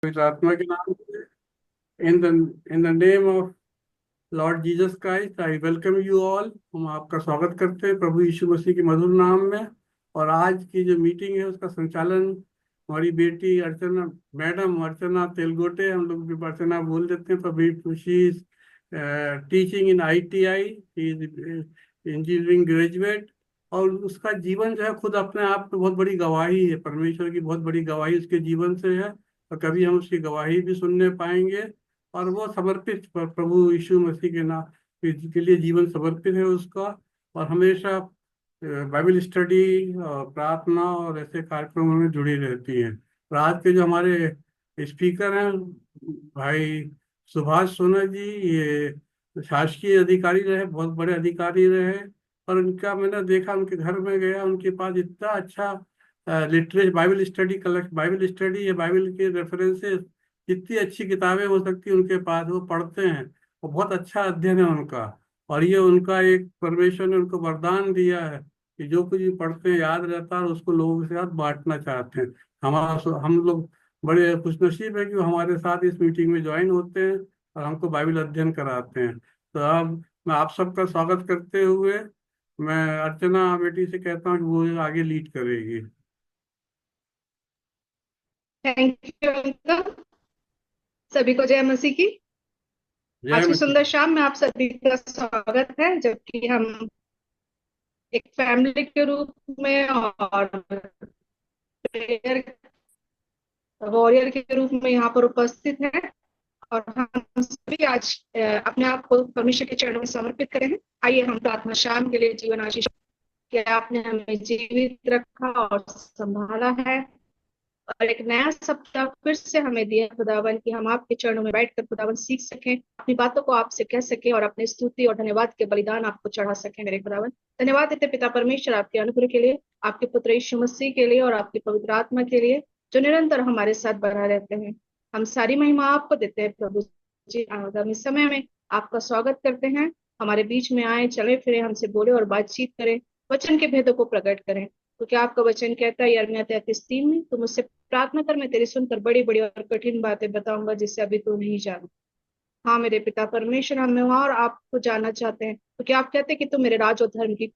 पवित्र आत्मा के नाम से in the name of Lord Jesus Christ I welcome you all. हम आपका स्वागत करते हैं प्रभु यीशु मसीह के मधुर नाम में। और आज की जो मीटिंग है उसका संचालन हमारी बेटी अर्चना, मैडम अर्चना तेलगोटे, हम लोग भी अर्चना बोल देते हैं, पर she is teaching in ITI, engineering graduate. और उसका जीवन जो है खुद अपने आप में बहुत बड़ी गवाही है, परमेश्वर की बहुत बड़ी गवाही उसके जीवन से है। और कभी हम उसकी गवाही भी सुनने पाएंगे। और वो समर्पित प्रभु यीशु मसीह के नाम के लिए जीवन समर्पित है उसका। और हमेशा बाइबल स्टडी और प्रार्थना और ऐसे कार्यक्रमों में जुड़ी रहती है। और आज के जो हमारे स्पीकर हैं भाई सुभाष सोना जी, ये शासकीय अधिकारी रहे, बहुत बड़े अधिकारी रहे। और उनका मैंने देखा, उनके घर में गया, उनके पास इतना अच्छा लिटरेचर, बाइबल स्टडी या बाइबल के रेफरेंसेस, जितनी अच्छी किताबें हो सकती उनके पास, वो पढ़ते हैं। वो बहुत अच्छा अध्ययन है उनका। और ये उनका एक परमेश्वर ने उनको वरदान दिया है कि जो कुछ भी पढ़ते हैं याद रहता है और उसको लोगों के साथ बांटना चाहते हैं। हम लोग बड़े खुशनसीब है कि वो हमारे साथ इस मीटिंग में ज्वाइन होते हैं और हमको बाइबल अध्ययन कराते हैं। तो अब मैं आप सबका स्वागत करते हुए मैं अर्चना बेटी से कहता हूँ कि वो आगे लीड करेगी। Thank you uncle. सभी को जय मसीह की। जय आज की मसीह। सुंदर शाम में आप सभी का स्वागत है, जबकि हम एक फैमिली के रूप में और प्रेयर वॉरियर के रूप में यहाँ पर उपस्थित हैं। और हम सभी आज अपने आप को परमेश्वर के चरणों में समर्पित करें हैं। आइए हम प्रार्थना शाम के लिए जीवन आशीष कि आपने हमें जीवित रखा और संभाला है, और एक नया सप्ताह फिर से हमें दिया खुदावन कि हम आपके चरणों में बैठकर खुदावन सीख सकें, अपनी बातों को आपसे कह सकें और अपनी स्तुति और धन्यवाद के बलिदान आपको चढ़ा सकें। मेरे खुदावन धन्यवाद देते पिता परमेश्वर आपके अनुग्रह के लिए, आपके पुत्र यीशु मसीह के लिए और आपकी पवित्र आत्मा के लिए जो निरंतर हमारे साथ बना रहते हैं। हम सारी महिमा आपको देते हैं प्रभु जी। आगामी समय में आपका स्वागत करते हैं। हमारे बीच में आए, चले फिरे, हमसे बोले और बातचीत करें, वचन के भेदों को प्रकट करें। क्योंकि आपका वचन कहता है यिर्मयाह 33:3 में, तुम मुझसे प्रार्थना कर, मैं तेरी सुनकर बड़ी बड़ी और कठिन बातें बताऊंगा जिससे अभी तू नहीं जाना। हाँ मेरे पिता परमेश्वर, हम और आपको जानना चाहते हैं, क्योंकि आप कहते हैं कि तुम मेरे राज और धर्म की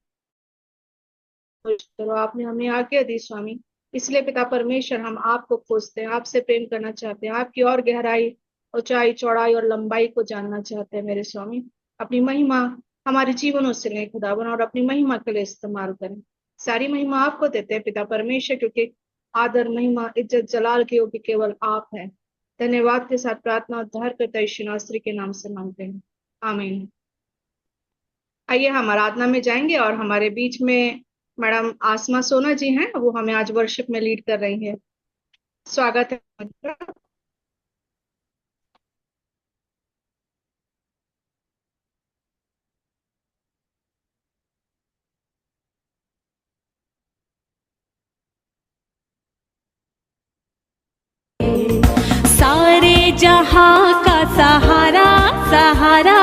खोज करो। आपने हमें आज्ञा दी स्वामी, इसलिए पिता परमेश्वर हम आपको खोजते हैं, आपसे प्रेम करना चाहते हैं, आपकी और गहराई, ऊंचाई, चौड़ाई और लंबाई को जानना चाहते हैं। मेरे स्वामी अपनी महिमा हमारे जीवनों से लें खुदावन, और अपनी महिमा के लिए इस्तेमाल करें। सारी महिमा आपको देते हैं पिता परमेश्वर, क्योंकि आदर, महिमा, इज्जत, जलाल के योग्य केवल आप हैं। धन्यवाद के साथ प्रार्थना उद्धार करता यीशु नासरी के नाम से मांगते हैं, आमीन। आइए हम आराधना में जाएंगे और हमारे बीच में मैडम आसमा सोना जी हैं, वो हमें आज वर्शिप में लीड कर रही है। स्वागत है। सारे जहां का सहारा सहारा,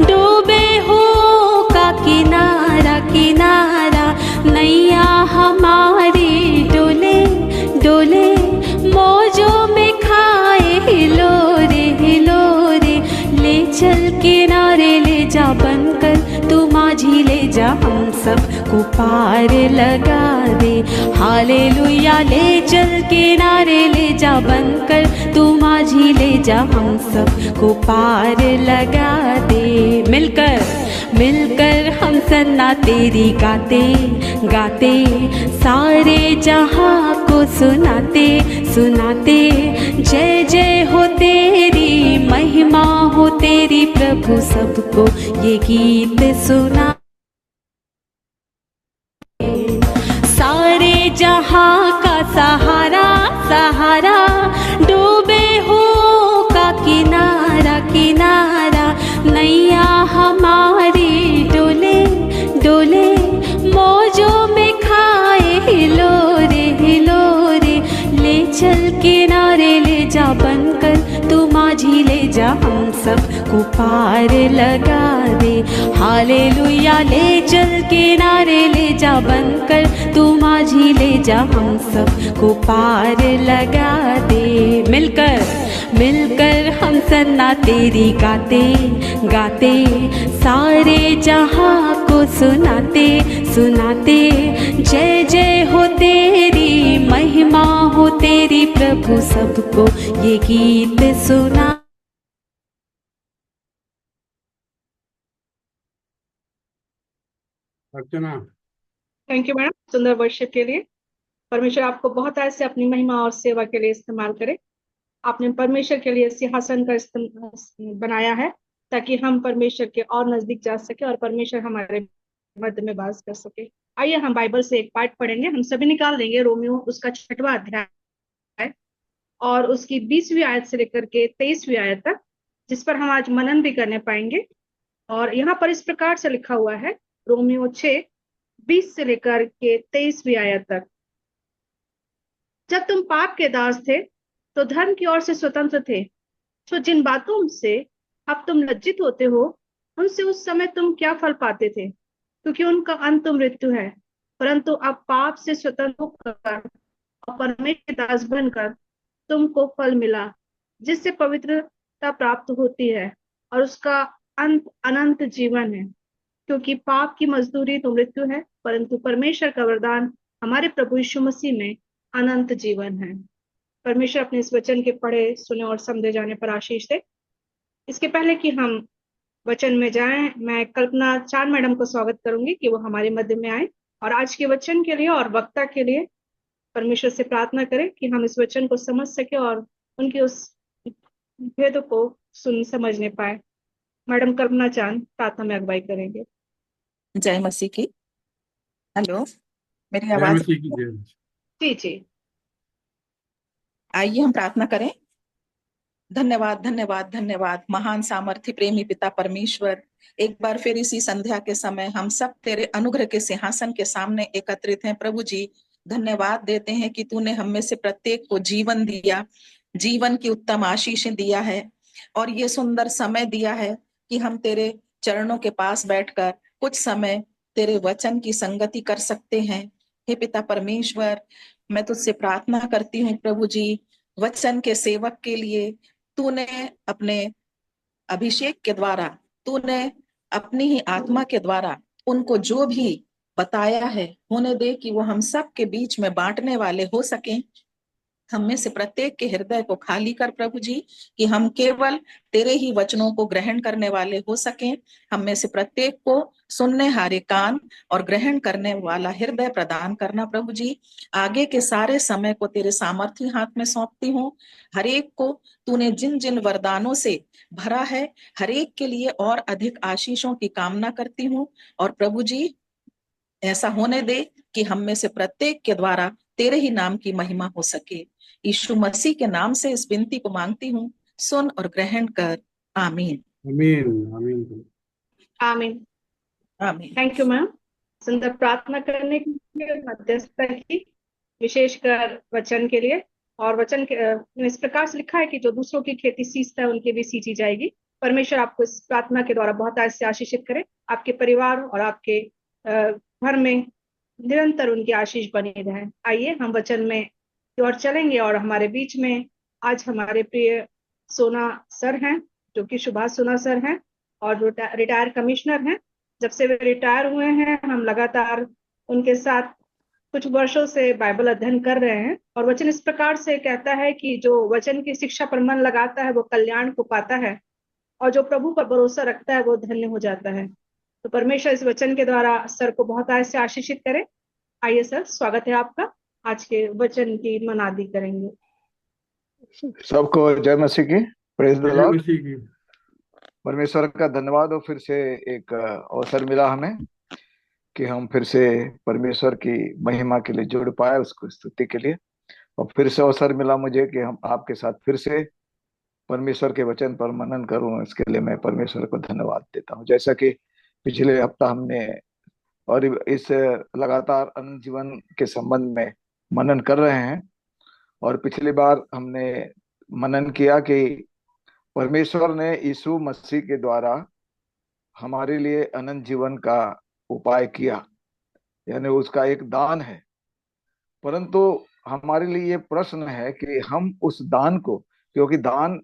डूबे हो का किनारा किनारा, नैया हमारी डोले डोले, मौजों में खाए हिलोरे हिलोरे, ले चल किनारे ले जा बनकर, तू माझी ले जा हम सब को पार लगा दे। हालेलुया, ले चल किनारे ले जा बनकर, तू माझी ले जा हम सब को पार लगा दे। मिलकर मिलकर हम सन्ना तेरी गाते गाते, सारे जहां को सुनाते सुनाते, जय जय हो तेरी, महिमा हो तेरी प्रभु, सबको ये गीत सुना। सारे जहां का सहारा सहारा, डूबे हो का किनारा किनारा, नैया हमारी डोले डोले, मौजों में खाए हिलोरे हिलोरे, ले चल किनारे ले जा बनकर, तू माझी ले जा हम सब को पार लगा दे। हालेलुया, ले चल किनारे ले जा, बनकर तू माझी ले जा, हम सब को पार लगा दे। मिलकर हम सन्ना तेरी गाते गाते, सारे जहां को सुनाते सुनाते, जय जय हो तेरी, महिमा हो तेरी प्रभु, सबको ये गीत सुना। अर्चना, थैंक यू मैडम, सुंदर वर्शिप के लिए। परमेश्वर आपको बहुत ऐसे अपनी महिमा और सेवा के लिए इस्तेमाल करे। आपने परमेश्वर के लिए सिंहासन का बनाया है ताकि हम परमेश्वर के और नजदीक जा सके और परमेश्वर हमारे मध्य में वास कर सके। आइए हम बाइबल से एक पाठ पढ़ेंगे, हम सभी निकाल लेंगे रोमियो उसका 6वां अध्याय और उसकी 20वीं आयत से लेकर के 23वीं आयत तक, जिस पर हम आज मनन भी करने पाएंगे। और यहाँ पर इस प्रकार से लिखा हुआ है, रोमियो 6:20 से लेकर के 23वीं आयत तक। जब तुम पाप के दास थे तो धर्म की ओर से स्वतंत्र थे, तो जिन बातों से अब तुम लज्जित होते हो उनसे उस समय तुम क्या फल पाते थे, क्योंकि उनका अंत मृत्यु है। परंतु अब पाप से स्वतंत्र होकर और परमेश्वर के दास बनकर तुमको फल मिला, जिससे पवित्रता प्राप्त होती है और उसका अंत अनंत जीवन है। क्योंकि पाप की मजदूरी तो मृत्यु है, परंतु परमेश्वर का वरदान हमारे प्रभु यीशु मसीह में अनंत जीवन है। परमेश्वर अपने इस वचन के पढ़े सुने और समझे जाने पर आशीष दे। इसके पहले कि हम वचन में जाएं, मैं कल्पना चांद मैडम को स्वागत करूंगी कि वो हमारे मध्य में आए और आज के वचन के लिए और वक्ता के लिए परमेश्वर से प्रार्थना करें कि हम इस वचन को समझ सके और उनके उस भेद को सुन समझने पाए। मैडम कल्पना चांद प्रार्थना में अगुवाई करेंगे। जय मसीह की। हेलो, मेरी जय आवाज? मसीह की जय। जी जी। आइए हम प्रार्थना करें। धन्यवाद धन्यवाद धन्यवाद महान सामर्थ्य प्रेमी पिता परमेश्वर, एक बार फिर इसी संध्या के समय हम सब तेरे अनुग्रह के सिंहासन के सामने एकत्रित हैं। प्रभु जी, धन्यवाद देते हैं कि तूने हम में से प्रत्येक को जीवन दिया, जीवन की उत्तम आशीषें दिया है और ये सुंदर समय दिया है कि हम तेरे चरणों के पास बैठकर कुछ समय तेरे वचन की संगति कर सकते हैं। हे पिता परमेश्वर, मैं तुझसे प्रार्थना करती हूँ प्रभु जी, वचन के सेवक के लिए तूने अपने अभिषेक के द्वारा, तूने अपनी ही आत्मा के द्वारा उनको जो भी बताया है, होने दे कि वो हम सब के बीच में बांटने वाले हो सकें। हम में से प्रत्येक के हृदय को खाली कर प्रभु जी, कि हम केवल तेरे ही वचनों को ग्रहण करने वाले हो सकें। हम में से प्रत्येक को सुनने हारे कान और ग्रहण करने वाला हृदय प्रदान करना प्रभु जी। आगे के सारे समय को तेरे सामर्थ्य हाथ में सौंपती हूँ। हर एक को तूने जिन जिन वरदानों से भरा है, हर एक के लिए और अधिक आशीषों की कामना करती हूँ। और प्रभु जी, ऐसा होने दे कि हम में से प्रत्येक के द्वारा तेरे ही नाम की महिमा हो सके। यीशु मसीह के नाम से इस विनती को मांगती हूँ, सुन और ग्रहण कर। आमीन आमीन आमीन आमीन आमीन। थैंक यू मैम, सुंदर प्रार्थना करने के लिए, मध्यस्थता की, विशेषकर वचन के लिए। और वचन के इस प्रकार से लिखा है कि जो दूसरों की खेती सींचता है उनकी भी सींची जाएगी। परमेश्वर आपको इस प्रार्थना के द्वारा बहुत ऐसे आशीषित करे, आपके परिवार और आपके घर में निरंतर उनकी आशीष बनी रहे। आइए हम वचन में की ओर चलेंगे और हमारे बीच में आज हमारे प्रिय सोना सर हैं, जो कि सुभाष सोना सर हैं और रिटायर कमिश्नर हैं। जब से वे रिटायर हुए हैं हम लगातार उनके साथ कुछ वर्षों से बाइबल अध्ययन कर रहे हैं। और वचन इस प्रकार से कहता है कि जो वचन की शिक्षा पर मन लगाता है वो कल्याण को पाता है, और जो प्रभु पर भरोसा रखता है वो धन्य हो जाता है। तो परमेश्वर इस वचन के द्वारा सर को बहुत ऐसे आशीषित करे। आइए सर, स्वागत है आपका, आज के वचन की मनादी करेंगे। सबको जय मसीह की, प्रेज द जय लॉर्ड। मसीह की। परमेश्वर का धन्यवाद हो, फिर से एक अवसर मिला हमें कि हम फिर से परमेश्वर की महिमा के लिए जुड़ पाए, उसको स्तुति के लिए। और फिर से अवसर मिला मुझे कि हम आपके साथ फिर से परमेश्वर के वचन पर मनन करूं, इसके लिए मैं परमेश्वर को धन्यवाद देता हूं। जैसा कि पिछले हफ्ता हमने और इस लगातार अनंत जीवन के संबंध में मनन कर रहे हैं, और पिछली बार हमने मनन किया कि परमेश्वर ने यीशु मसीह के द्वारा हमारे लिए अनंत जीवन का उपाय किया, यानी उसका एक दान है। परंतु हमारे लिए ये प्रश्न है कि हम उस दान को, क्योंकि दान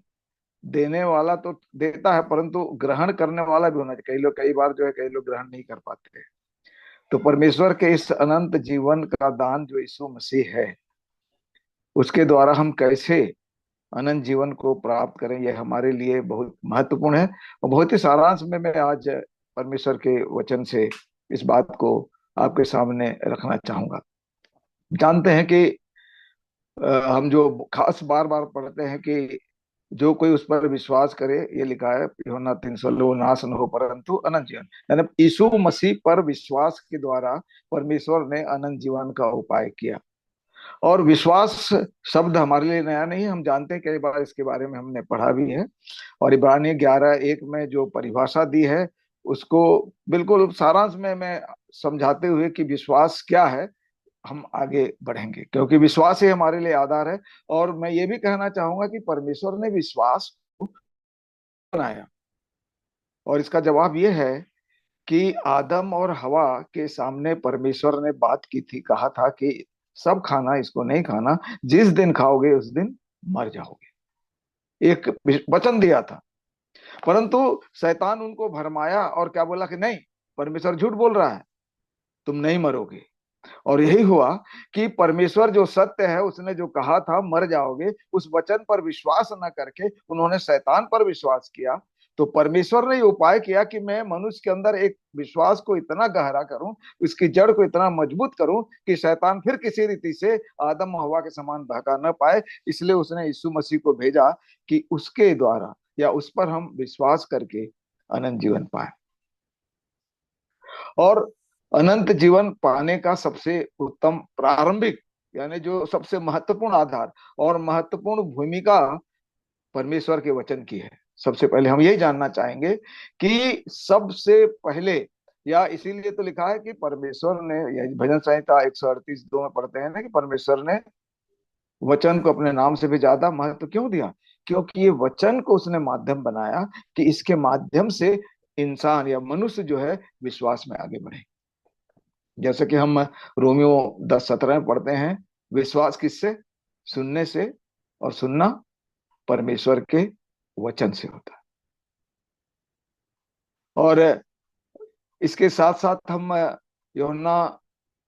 देने वाला तो देता है परंतु ग्रहण करने वाला भी होना चाहिए। कई बार जो है कई लोग ग्रहण नहीं कर पाते। तो परमेश्वर के इस अनंत जीवन का दान जो यीशु मसीह है, उसके द्वारा हम कैसे अनंत जीवन को प्राप्त करें, यह हमारे लिए बहुत महत्वपूर्ण है। और बहुत ही सारांश में मैं आज परमेश्वर के वचन से इस बात को आपके सामने रखना चाहूंगा। जानते हैं कि हम जो खास बार बार पढ़ते हैं कि जो कोई उस पर विश्वास करे, ये लिखा है यूहन्ना 3:16, नाश न हो परंतु अनंत जीवन। यानी यीशु मसीह पर विश्वास के द्वारा परमेश्वर ने अनंत जीवन का उपाय किया। और विश्वास शब्द हमारे लिए नया नहीं है, हम जानते हैं, कई बार इसके बारे में हमने पढ़ा भी है। और इब्रानी 11:1 में जो परिभाषा दी है उसको बिल्कुल सारांश में मैं समझाते हुए कि विश्वास क्या है हम आगे बढ़ेंगे, क्योंकि विश्वास ही हमारे लिए आधार है। और मैं ये भी कहना चाहूंगा कि परमेश्वर ने विश्वास को बनाया, और इसका जवाब ये है कि आदम और हवा के सामने परमेश्वर ने बात की थी, कहा था कि सब खाना, इसको नहीं खाना, जिस दिन खाओगे उस दिन मर जाओगे, एक वचन दिया था। परंतु शैतान उनको भरमाया और क्या बोला कि नहीं, परमेश्वर झूठ बोल रहा है, तुम नहीं मरोगे। और यही हुआ कि परमेश्वर जो सत्य है, उसने जो कहा था मर जाओगे, उस वचन पर विश्वास न करके उन्होंने शैतान पर विश्वास किया। तो परमेश्वर ने उपाय किया कि मैं मनुष्य के अंदर एक विश्वास को इतना गहरा करूं, उसकी जड़ को इतना मजबूत करूं कि शैतान फिर किसी रीति से आदम हवा के समान बहका न पाए। इसलिए उसने यीशु मसीह को भेजा कि उसके द्वारा या उस पर हम विश्वास करके अनंत जीवन पाए। और अनंत जीवन पाने का सबसे उत्तम प्रारंभिक, यानी जो सबसे महत्वपूर्ण आधार और महत्वपूर्ण भूमिका परमेश्वर के वचन की है। सबसे पहले हम यही जानना चाहेंगे कि सबसे पहले, या इसीलिए तो लिखा है कि परमेश्वर ने, भजन संहिता 138:2 में पढ़ते हैं ना, कि परमेश्वर ने वचन को अपने नाम से भी ज्यादा महत्व क्यों दिया, क्योंकि ये वचन को उसने माध्यम बनाया कि इसके माध्यम से इंसान या मनुष्य जो है विश्वास में आगे बढ़े। जैसे कि हम रोमियो 10:17 में पढ़ते हैं, विश्वास किससे, सुनने से, और सुनना परमेश्वर के वचन से होता है। और इसके साथ साथ हम यूहन्ना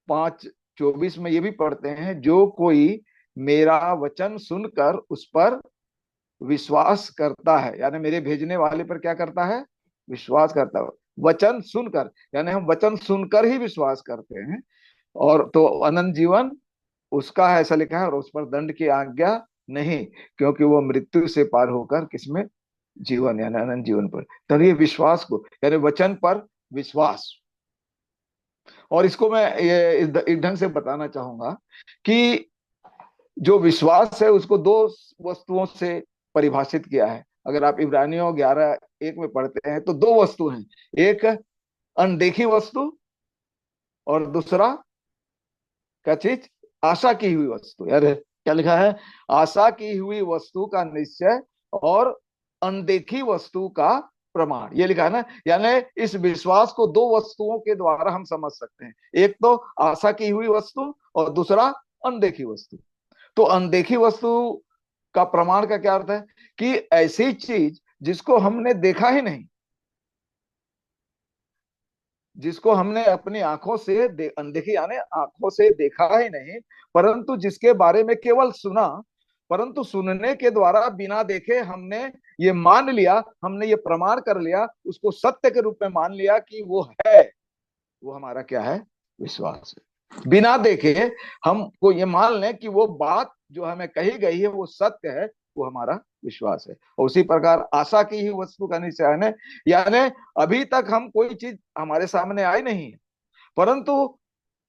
5:24 में ये भी पढ़ते हैं, जो कोई मेरा वचन सुनकर उस पर विश्वास करता है, यानी मेरे भेजने वाले पर क्या करता है, विश्वास करता है। वचन सुनकर, यानी हम वचन सुनकर ही विश्वास करते हैं। और तो अनंत जीवन उसका है, ऐसा लिखा है, और उस पर दंड की आज्ञा नहीं, क्योंकि वो मृत्यु से पार होकर किसमें, जीवन, यानी अनंत जीवन पर। तो ये विश्वास को, यानी वचन पर विश्वास। और इसको मैं ये इस ढंग से बताना चाहूंगा कि जो विश्वास है उसको दो वस्तुओं से परिभाषित किया है। अगर आप इब्रानियों 11:1 में पढ़ते हैं तो दो वस्तु हैं, एक अनदेखी वस्तु और दूसरा क्या चीज, आशा की हुई वस्तु। यार क्या लिखा है, आशा की हुई वस्तु का निश्चय और अनदेखी वस्तु का प्रमाण, ये लिखा है ना। यानी इस विश्वास को दो वस्तुओं के द्वारा हम समझ सकते हैं, एक तो आशा की हुई वस्तु और दूसरा अनदेखी वस्तु। तो अनदेखी वस्तु का प्रमाण का क्या अर्थ है कि ऐसी चीज जिसको हमने देखा ही नहीं, जिसको हमने अपनी आंखों से अनदेखी, यानी आंखों से देखा ही नहीं, परंतु जिसके बारे में केवल सुना, परंतु सुनने के द्वारा बिना देखे हमने ये मान लिया, हमने ये प्रमाण कर लिया, उसको सत्य के रूप में मान लिया कि वो है, वो हमारा क्या है, विश्वास है। बिना देखे हमको ये मान लें कि वो बात जो हमें कही गई है वो सत्य है, वो हमारा विश्वास है। और उसी प्रकार आशा की ही वस्तु का निश्चय है, यानी अभी तक हम कोई चीज हमारे सामने आई नहीं है, परंतु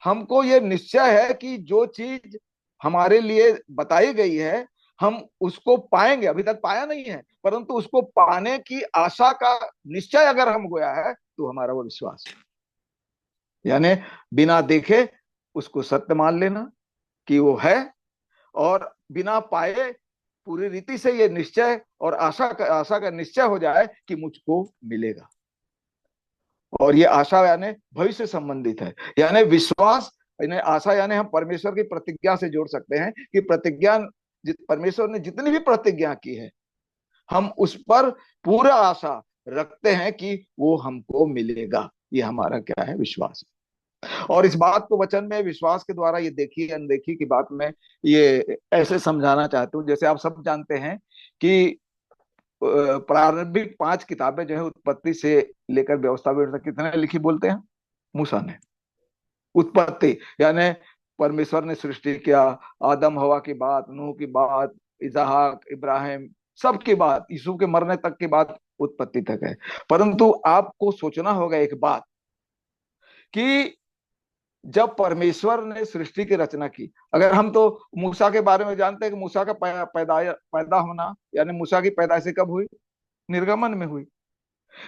हमको ये निश्चय है कि जो चीज हमारे लिए बताई गई है हम उसको पाएंगे। अभी तक पाया नहीं है, परंतु उसको पाने की आशा का निश्चय अगर हम गोया है तो हमारा वो विश्वास है। यानी बिना देखे उसको सत्य मान लेना कि वो है, और बिना पाए पूरी रीति से ये निश्चय और आशा का निश्चय हो जाए कि मुझको मिलेगा। और ये आशा यानी भविष्य संबंधित है, यानी विश्वास, यानी आशा यानी हम परमेश्वर की प्रतिज्ञा से जोड़ सकते हैं कि प्रतिज्ञा, परमेश्वर ने जितनी भी प्रतिज्ञा की है हम उस पर पूरा आशा रखते हैं कि वो हमको मिलेगा। ये हमारा क्या है, विश्वास। और इस बात को वचन में विश्वास के द्वारा ये देखी अनदेखी की बात में ये ऐसे समझाना चाहता हूँ। जैसे आप सब जानते हैं कि प्रारंभिक 5 किताबें जो है उत्पत्ति से लेकर व्यवस्था तक कितने लिखी बोलते हैं? मूसा ने। उत्पत्ति यानी परमेश्वर ने सृष्टि किया, आदम हवा की बात, नूह की बात, इसहाक, इब्राहिम, सबकी बात, यीशु के मरने तक की बात उत्पत्ति तक है। परंतु आपको सोचना होगा एक बात कि जब परमेश्वर ने सृष्टि की रचना की, अगर हम तो मूसा के बारे में जानते हैं कि मूसा का पैदा होना यानी मूसा की पैदाइश कब हुई? निर्गमन में हुई।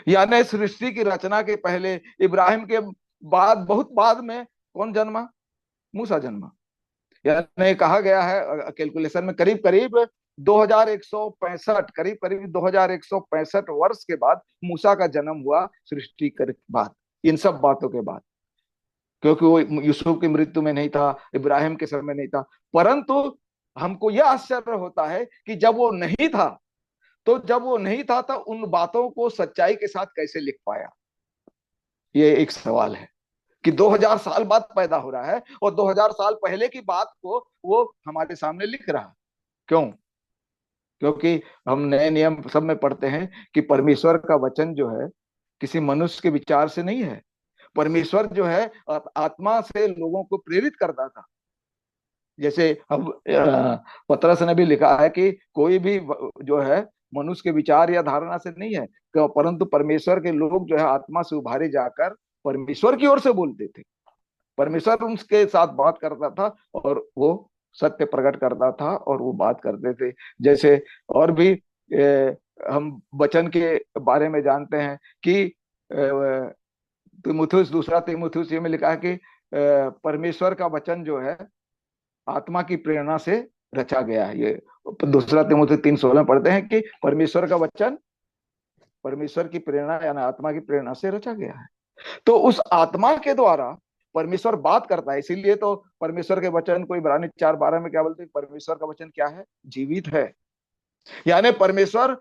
यानी सृष्टि की रचना के पहले इब्राहिम के बाद, बहुत बाद में कौन जन्मा? मूसा जन्मा। यानी कहा गया है कैलकुलेशन में करीब करीब 2165, करीब करीब 2165 वर्ष के बाद मूसा का जन्म हुआ, सृष्टि के बाद, इन सब बातों के बाद। क्योंकि वो यूसुफ की मृत्यु में नहीं था, इब्राहिम के समय नहीं था। परंतु हमको यह आश्चर्य होता है कि जब वो नहीं था, तो जब वो नहीं था तो उन बातों को सच्चाई के साथ कैसे लिख पाया? ये एक सवाल है कि 2000 साल बाद पैदा हो रहा है और 2000 साल पहले की बात को वो हमारे सामने लिख रहा है। क्यों? क्योंकि हम नए नियम सब में पढ़ते हैं कि परमेश्वर का वचन जो है किसी मनुष्य के विचार से नहीं है। परमेश्वर जो है आत्मा से लोगों को प्रेरित करता था। जैसे हम पतरस ने भी लिखा है कि कोई भी जो है मनुष्य के विचार या धारणा से नहीं है, परंतु परमेश्वर के लोग जो है आत्मा से उभारे जाकर परमेश्वर की ओर से बोलते थे। परमेश्वर उनके साथ बात करता था और वो सत्य प्रकट करता था और वो बात करते थे। जैसे और भी हम वचन के बारे में जानते हैं कि तीमुथियुस, दूसरा तीमुथियुस में लिखा है कि परमेश्वर का वचन जो है आत्मा की प्रेरणा से रचा गया है। ये दूसरा तीमुथियुस 3:16 में पढ़ते हैं कि परमेश्वर का वचन परमेश्वर की प्रेरणा यानी आत्मा की प्रेरणा से रचा गया है। तो उस आत्मा के द्वारा परमेश्वर बात करता है। इसीलिए तो परमेश्वर के वचन को इब्रानी 4:12 में क्या बोलते हैं? परमेश्वर का वचन क्या है? जीवित है। यानी परमेश्वर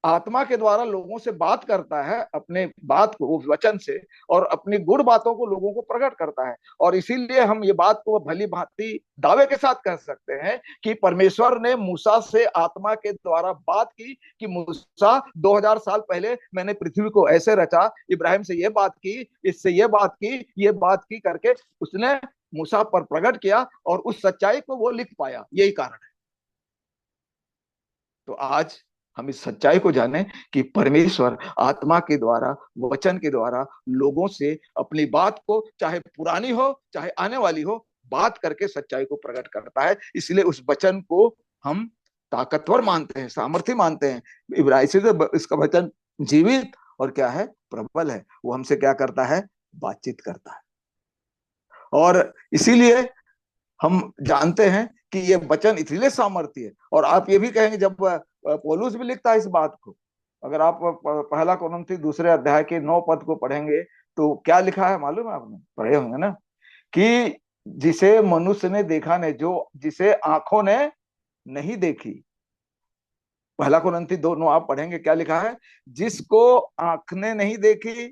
आत्मा के द्वारा लोगों से बात करता है, अपने बात को वचन से, और अपनी गुण बातों को लोगों को प्रकट करता है। और इसीलिए हम ये बात को भली भांति दावे के साथ कह सकते हैं कि परमेश्वर ने मूसा से आत्मा के द्वारा बात की कि मूसा 2000 साल पहले मैंने पृथ्वी को ऐसे रचा, इब्राहिम से ये बात की, इससे ये बात की करके उसने मूसा पर प्रकट किया और उस सच्चाई को वो लिख पाया। यही कारण है। तो आज हम इस सच्चाई को जाने कि परमेश्वर आत्मा के द्वारा, वचन के द्वारा लोगों से अपनी बात को, चाहे पुरानी हो चाहे आने वाली हो, बात करके सच्चाई को प्रकट करता है। इसलिए उस वचन को हम ताकतवर मानते हैं, सामर्थ्य मानते हैं। इब्राहिम से इसका वचन जीवित और क्या है? प्रबल है। वो हमसे क्या करता है? बातचीत करता है। और इसीलिए हम जानते हैं कि ये वचन इसलिए सामर्थ्य है। और आप ये भी कहेंगे, जब पौलुस भी लिखता है इस बात को, अगर आप पहला कुरिन्थी 2 अध्याय के 9 पद को पढ़ेंगे तो क्या लिखा है मालूम है? आपने पढ़े होंगे ना, कि जिसे मनुष्य ने देखा नहीं, जो जिसे आंखों ने नहीं देखी। पहला कुरिन्थी 2:9 आप पढ़ेंगे, क्या लिखा है? जिसको आंख ने नहीं देखी,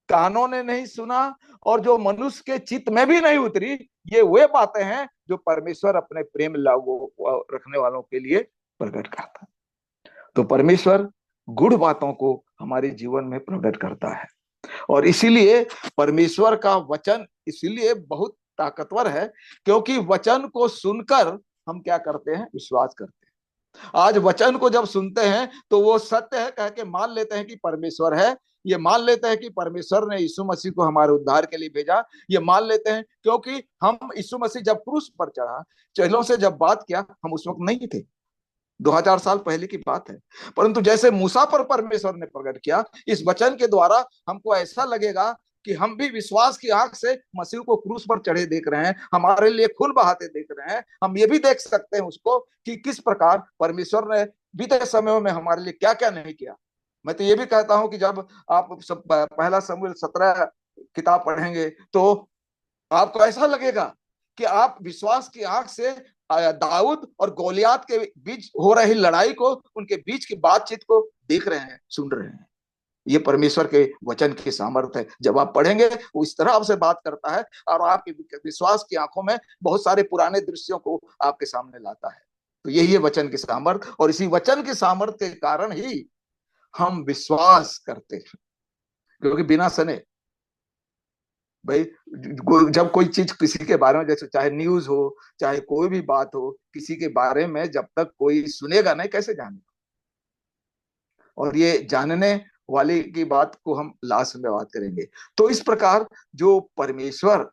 कानों ने नहीं सुना, और जो मनुष्य के चित्त में भी नहीं उतरी, ये वे बातें हैं जो परमेश्वर अपने प्रेम लागू रखने वालों के लिए प्रकट करता है। तो परमेश्वर गुड़ बातों को हमारे जीवन में प्रकट करता है। और इसीलिए परमेश्वर का वचन इसीलिए बहुत ताकतवर है, क्योंकि वचन को सुनकर हम क्या करते हैं? विश्वास करते हैं। आज वचन को जब सुनते हैं तो वो सत्य है कह के मान लेते हैं कि परमेश्वर है। ये मान लेते हैं कि परमेश्वर ने यीशु मसीह को हमारे उद्धार के लिए भेजा। ये मान लेते हैं क्योंकि हम यीशु मसीह जब क्रूस पर चढ़ा, चेलों से जब बात किया, हम उस वक्त नहीं थे, 2000 साल पहले की बात है। परंतु जैसे मूसा पर परमेश्वर ने प्रकट किया, इस वचन के द्वारा हमको ऐसा लगेगा कि हम भी विश्वास की आंख से मसीह को क्रूस पर चढ़े देख रहे हैं, हमारे लिए खून बहाते देख रहे हैं। हम ये भी देख सकते हैं उसको कि किस प्रकार परमेश्वर ने बीते समयों में हमारे लिए क्या क्या नहीं किया। मैं तो ये भी कहता हूं कि जब आप सब पहला शमूएल 17 किताब पढ़ेंगे तो आपको ऐसा लगेगा कि आप विश्वास की आंख से दाऊद और गोलियात के बीच हो रही लड़ाई को, उनके बीच की बातचीत को देख रहे हैं, सुन रहे हैं। ये परमेश्वर के वचन की सामर्थ्य है। जब आप पढ़ेंगे वो इस तरह आपसे बात करता है और आपके विश्वास की आंखों में बहुत सारे पुराने दृश्यों को आपके सामने लाता है। तो यही है वचन की सामर्थ्य, और इसी वचन की सामर्थ्य के कारण ही हम विश्वास करते हैं। क्योंकि बिना सने भाई, जब कोई चीज किसी के बारे में, जैसे चाहे न्यूज हो चाहे कोई भी बात हो, किसी के बारे में जब तक कोई सुनेगा नहीं कैसे जानेगा। और ये जानने वाले की बात को हम लास्ट में बात करेंगे। तो इस प्रकार जो परमेश्वर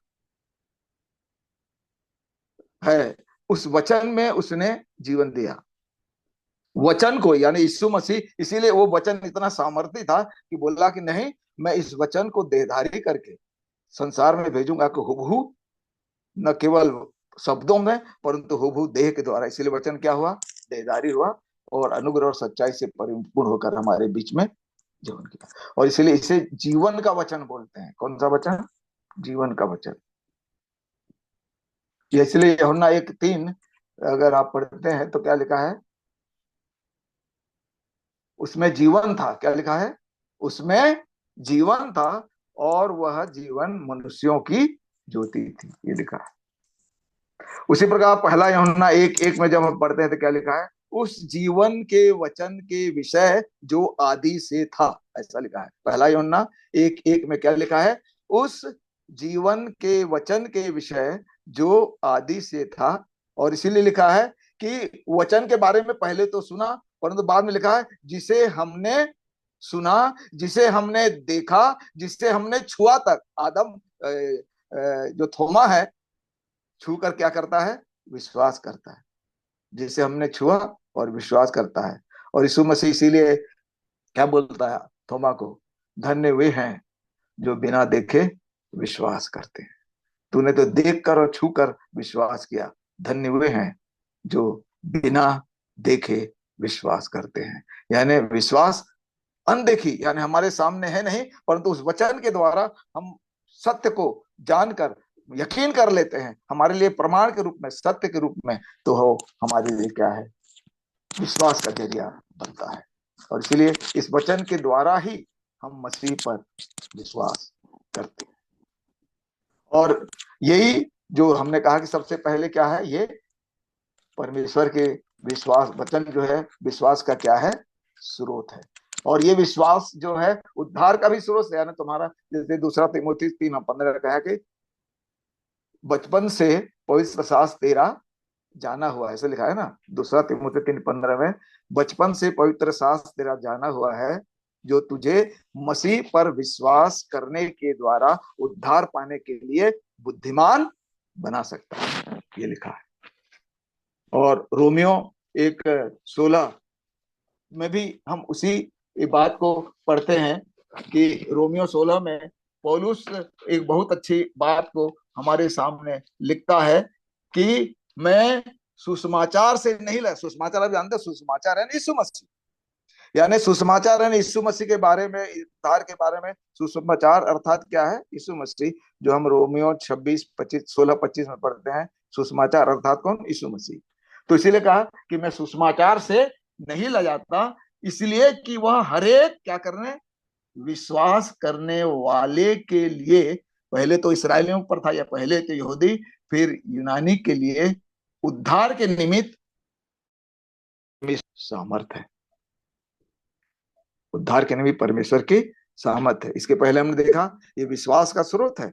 है उस वचन में उसने जीवन दिया, वचन को यानी यीशु मसीह। इसीलिए वो वचन इतना सामर्थ्य था कि बोला कि नहीं, मैं इस वचन को देहधारी करके संसार में भेजूंगा कि हुबहू, न केवल शब्दों में परंतु हुबहू देह के द्वारा। इसीलिए वचन क्या हुआ, देहधारी हुआ और अनुग्रह और सच्चाई से परिपूर्ण होकर हमारे बीच में जीवन किया। और इसलिए इसे जीवन का वचन बोलते हैं। कौन सा वचन, जीवन का वचन। इसलिए यूहन्ना 1:3 अगर आप पढ़ते हैं तो क्या लिखा है, उसमें जीवन था। क्या लिखा है, उसमें जीवन था और वह जीवन मनुष्यों की ज्योति थी, ये लिखा है। उसी प्रकार पहला यूहन्ना 1:1 में जब हम पढ़ते हैं तो क्या लिखा है, उस जीवन के वचन के विषय जो आदि से था, ऐसा लिखा है। पहला यूहन्ना 1:1 में क्या लिखा है, उस जीवन के वचन के विषय जो आदि से था। और इसीलिए लिखा है कि वचन के बारे में पहले तो सुना, परंतु बाद में लिखा है जिसे हमने सुना, जिसे हमने देखा, जिसे हमने छुआ तक। आदम जो थोमा है, छू कर क्या करता है, विश्वास करता है। जिसे हमने छुआ और विश्वास करता है। और यीशु मसीह इसीलिए क्या बोलता है थोमा को, धन्य वे हैं जो बिना देखे विश्वास करते हैं। तूने तो देख कर और छू कर विश्वास किया, धन्य वे हैं जो बिना देखे विश्वास करते हैं। यानी विश्वास अनदेखी, यानी हमारे सामने है नहीं, परंतु उस वचन के द्वारा हम सत्य को जानकर यकीन कर लेते हैं, हमारे लिए प्रमाण के रूप में, सत्य के रूप में। तो हो हमारे लिए क्या है, विश्वास का जरिया बनता है। और इसलिए इस वचन के द्वारा ही हम मसीह पर विश्वास करते हैं। और यही जो हमने कहा कि सबसे पहले क्या है, ये परमेश्वर के विश्वास, वचन जो है विश्वास का क्या है, स्रोत है। और ये विश्वास जो है उद्धार का भी स्रोत है। यानी तुम्हारा, जैसे दूसरा तीमुथी 3:15 कहा कि बचपन से पवित्र शास्त्र तेरा जाना हुआ है, ऐसे लिखा है ना। दूसरा तीमुथी 3:15 में बचपन से पवित्र शास्त्र तेरा जाना हुआ है, जो तुझे मसीह पर विश्वास करने के द्वारा उद्धार पाने के लिए बुद्धिमान बना सकता है, ये लिखा है। और रोमियो 1:16 में भी हम उसी बात को पढ़ते हैं कि रोमियो 16 में पौलुस एक बहुत अच्छी बात को हमारे सामने लिखता है कि मैं सुसमाचार से नहीं ला, सुसमाचार आप जानते हैं, सुसमाचार है यीशु मसीह। यानी सुसमाचार है यीशु मसीह के बारे में, उद्धार के बारे में। सुसमाचार अर्थात क्या है, यीशु मसीह, जो हम रोमियो 16:25 में पढ़ते हैं। सुसमाचार अर्थात कौन, यीशु मसीह। तो इसीलिए कहा कि मैं सुसमाचार से नहीं ला जाता, इसलिए कि वह हरेक क्या करने, विश्वास करने वाले के लिए, पहले तो इसराइलियों पर था, या पहले तो यहूदी फिर यूनानी के लिए उद्धार के निमित्त सामर्थ है। उद्धार के निमित्त परमेश्वर की सामर्थ है। इसके पहले हमने देखा ये विश्वास का स्रोत है,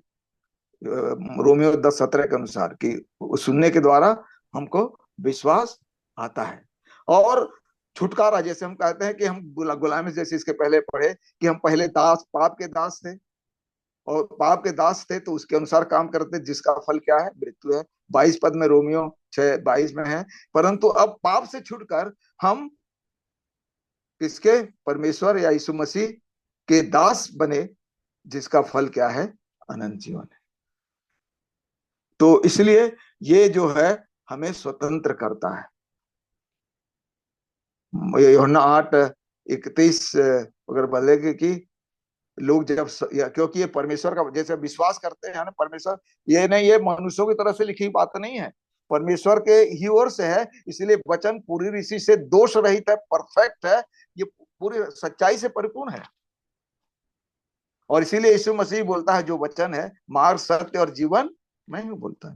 रोमियो 10:17 के अनुसार, कि सुनने के द्वारा हमको विश्वास आता है। और छुटकारा, जैसे हम कहते हैं कि हम गुलामी, जैसे इसके पहले पढ़े कि हम पहले दास, पाप के दास थे, और पाप के दास थे तो उसके अनुसार काम करते, जिसका फल क्या है, मृत्यु है। 22 पद में, रोमियो 6:22 में है। परंतु अब पाप से छुटकर हम किसके, परमेश्वर या यीशु मसीह के दास बने, जिसका फल क्या है? अनंत जीवन है। तो इसलिए ये जो है हमें स्वतंत्र करता है। यूहन्ना 8:31 अगर बोलेगे कि लोग जब क्योंकि ये परमेश्वर का जैसे विश्वास करते हैं ना, परमेश्वर ये नहीं, ये मनुष्यों की तरफ से लिखी बात नहीं है, परमेश्वर के ही ओर से है। इसलिए वचन पूरी रीति से दोष रहित है, परफेक्ट है, ये पूरी सच्चाई से परिपूर्ण है। और इसीलिए यीशु मसीह बोलता है जो वचन है मार्ग सत्य और जीवन मैं ही बोलता है,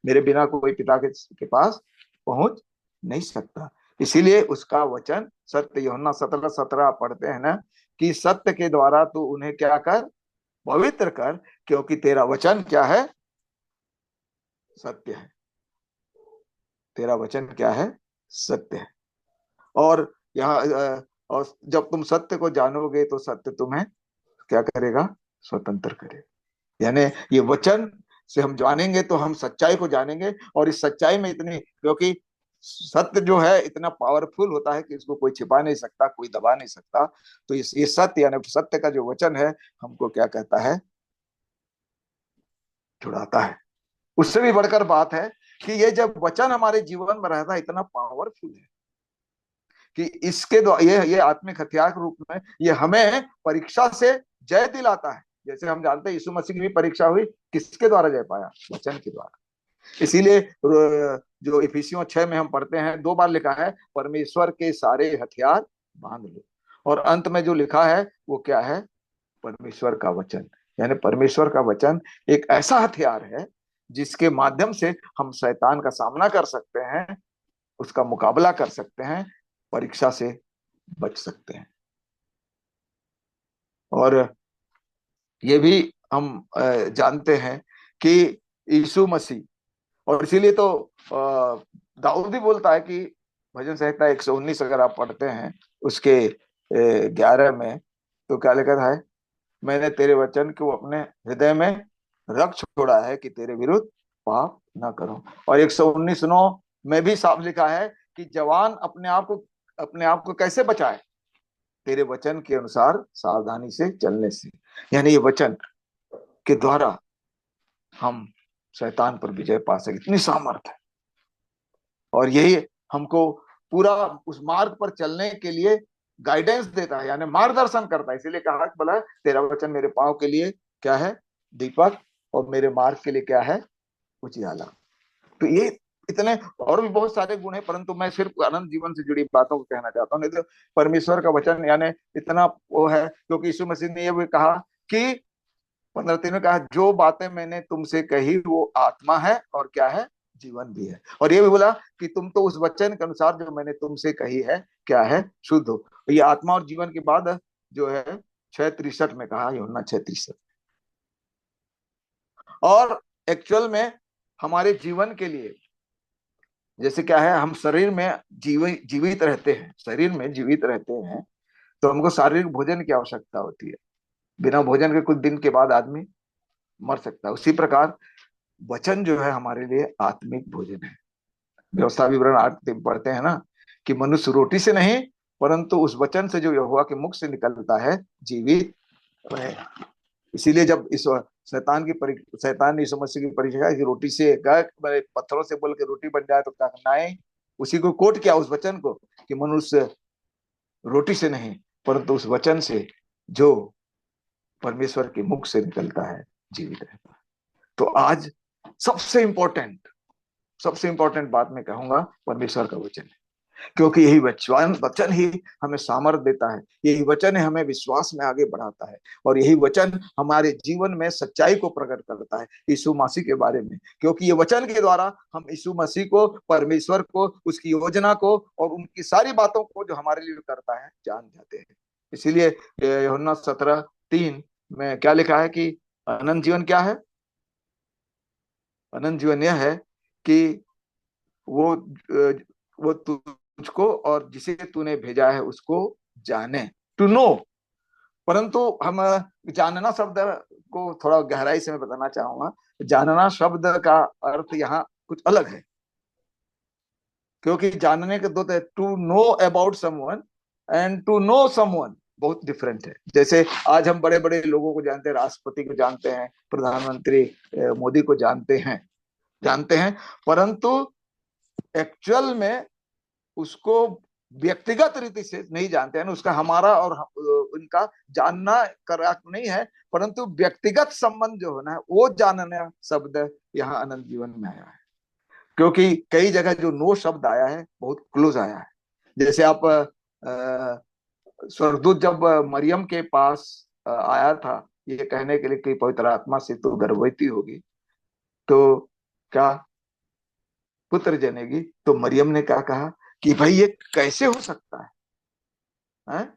मेरे बिना कोई पिता के पास पहुंच नहीं सकता। इसीलिए उसका वचन सत्य। यूहन्ना 17:17 पढ़ते हैं ना कि सत्य के द्वारा तू उन्हें क्या कर? पवित्र कर, क्योंकि तेरा वचन क्या है? सत्य है। तेरा वचन क्या है? सत्य है। और यहाँ और जब तुम सत्य को जानोगे तो सत्य तुम्हें क्या करेगा? स्वतंत्र करेगा। यानी ये वचन से हम जानेंगे तो हम सच्चाई को जानेंगे। और इस सच्चाई में इतनी, क्योंकि सत्य जो है इतना पावरफुल होता है कि इसको कोई छिपा नहीं सकता, कोई दबा नहीं सकता। तो ये सत्य यानी सत्य का जो वचन है हमको क्या कहता है? छुड़ाता है। उससे भी बढ़कर बात है कि ये जब वचन हमारे जीवन में रहता है इतना पावरफुल है कि इसके द्वारा ये आत्मिक हथियार के रूप में ये हमें परीक्षा से जय दिलाता है। जैसे हम जानते हैं यीशु मसीह की भी परीक्षा हुई, किसके द्वारा जय पाया? वचन के द्वारा। इसीलिए जो इफिसियों 6 में हम पढ़ते हैं 2 बार लिखा है परमेश्वर के सारे हथियार बांध लो। और अंत में जो लिखा है वो क्या है? परमेश्वर का वचन। यानी परमेश्वर का वचन एक ऐसा हथियार है जिसके माध्यम से हम शैतान का सामना कर सकते हैं, उसका मुकाबला कर सकते हैं, परीक्षा से बच सकते हैं। और ये भी हम जानते हैं कि यीशु मसीह, और इसीलिए तो दाऊद भी बोलता है कि भजन संहिता 119 अगर आप पढ़ते हैं उसके 11 में तो क्या लिखा है? मैंने तेरे वचन को अपने हृदय में रख छोड़ा है कि तेरे विरुद्ध पाप ना करो। और 119:9 में भी साफ लिखा है कि जवान अपने आप को कैसे बचाए? तेरे वचन के अनुसार सावधानी से चलने से। यानी ये वचन के द्वारा हम शैतान पर विजय पा सके, इतनी सामर्थ्य है। और यही हमको पूरा उस मार्ग पर चलने के लिए गाइडेंस देता है, यानी मार्गदर्शन करता है। इसीलिए कहा कि बोला तेरा वचन मेरे पांव के लिए क्या है? दीपक, और मेरे मार्ग के लिए क्या है? उजियाला। तो ये इतने और भी बहुत सारे गुण हैं, परंतु मैं सिर्फ अनंत जीवन से जुड़ी बातों को कहना चाहता हूँ। नहीं तो परमेश्वर का वचन यानी इतना वो है, क्योंकि यीशु मसीह ने ये भी कहा कि 15:3 में कहा जो बातें मैंने तुमसे कही वो आत्मा है और क्या है? जीवन भी है। और ये भी बोला कि तुम तो उस वचन के अनुसार जो मैंने तुमसे कही है क्या है? शुद्ध हो। ये आत्मा और जीवन के बाद जो है 6:63 में कहा, यूहन्ना 6:63। और एक्चुअल में हमारे जीवन के लिए जैसे क्या है, हम शरीर में जीवित रहते हैं, शरीर में जीवित रहते हैं तो हमको शारीरिक भोजन की आवश्यकता होती है। बिना भोजन के कुछ दिन के बाद आदमी मर सकता है। उसी प्रकार वचन जो है हमारे लिए आत्मिक भोजन है। व्यवस्था विवरण 8 पढ़ते हैं ना कि मनुष्य रोटी से नहीं परंतु उस वचन से जो यहोवा के मुख से निकलता है जीवित रहेगा। इसीलिए जब इस शैतान ने यीशु मसीह की परीक्षा की रोटी से पत्थरों से बोल के रोटी बन जाए तो क्या करना है? उसी को कोट किया उस वचन को कि मनुष्य रोटी से नहीं परंतु उस वचन से जो परमेश्वर के मुख से निकलता है जीवित रहता है। तो आज सबसे इंपॉर्टेंट बात मैं कहूंगा परमेश्वर का वचन है, क्योंकि यही वचन ही हमें सामर्थ देता है, यही वचन है हमें विश्वास में आगे बढ़ाता है, और यही वचन हमारे जीवन में सच्चाई को प्रकट करता है यीशु मसीह के बारे में। क्योंकि ये वचन के द्वारा हम यीशु मसीह को, परमेश्वर को, उसकी योजना को और उनकी सारी बातों को जो हमारे लिए करता है जान जाते हैं। इसीलिए यूहन्ना 17:3 में क्या लिखा है कि अनंत जीवन क्या है? अनंत जीवन यह है कि वो तुझको और जिसे तूने भेजा है उसको जाने, टू नो। परंतु हम जानना शब्द को थोड़ा गहराई से मैं बताना चाहूंगा। जानना शब्द का अर्थ यहाँ कुछ अलग है, क्योंकि जानने के दो, to know about someone and to know someone. बहुत डिफरेंट है। जैसे आज हम बड़े बड़े लोगों को जानते हैं, राष्ट्रपति को जानते हैं, प्रधानमंत्री मोदी को जानते हैं, परंतु एक्चुअल में उसको व्यक्तिगत रीति से नहीं जानते हैं। उसका हमारा और उनका जानना करेक्ट नहीं है, परंतु व्यक्तिगत संबंध जो है ना, वो जानना शब्द यहाँ अनंत जीवन में आया है। क्योंकि कई जगह जो नो शब्द आया है बहुत क्लोज आया है। जैसे आप स्वर्गदूत जब मरियम के पास आया था ये कहने के लिए कि पवित्र आत्मा से तो गर्भवती होगी, तो क्या पुत्र जनेगी, तो मरियम ने क्या कहा कि भाई ये कैसे हो सकता है?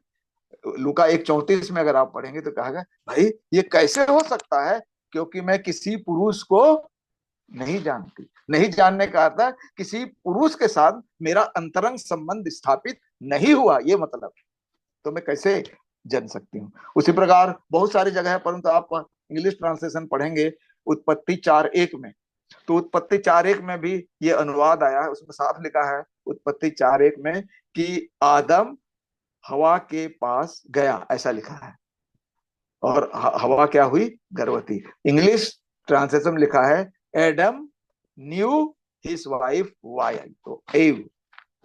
लूका 1:34 में अगर आप पढ़ेंगे तो कहा भाई ये कैसे हो सकता है, क्योंकि मैं किसी पुरुष को नहीं जानती। नहीं जानने का अर्थ है किसी पुरुष के साथ मेरा अंतरंग संबंध स्थापित नहीं हुआ, ये मतलब, तो मैं कैसे जान सकती हूँ। उसी प्रकार बहुत सारी जगह है, परंतु आप इंग्लिश ट्रांसलेशन पढ़ेंगे उत्पत्ति 4:1 में, तो उत्पत्ति 4:1 में भी ये अनुवाद आया है। उसमें साफ लिखा है उत्पत्ति 4:1 में कि आदम हवा के पास गया, ऐसा लिखा है, और हवा क्या हुई? गर्भवती। इंग्लिश ट्रांसलेशन में लिखा है एडम न्यू हिज वाइफ वाई, तो एव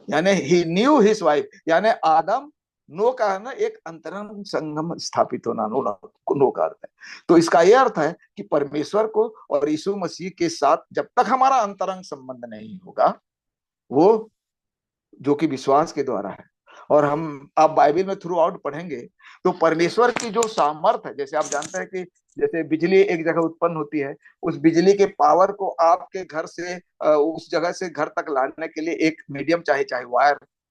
यानी ही न्यू हिज वाइफ, यानी आदम, नो का है ना एक अंतरंग संगम स्थापित होना, नो का अर्थ है। तो इसका यह अर्थ है कि परमेश्वर को और यीशु मसीह के साथ जब तक हमारा अंतरंग संबंध नहीं होगा, वो जो कि विश्वास के द्वारा है। और हम आप बाइबल में थ्रू आउट पढ़ेंगे तो परमेश्वर की जो सामर्थ है, जैसे आप जानते हैं कि जैसे बिजली एक जगह उत्पन्न होती है, उस बिजली के पावर को आपके घर से उस जगह से घर तक लाने के लिए एक मीडियम चाहिए, चाहे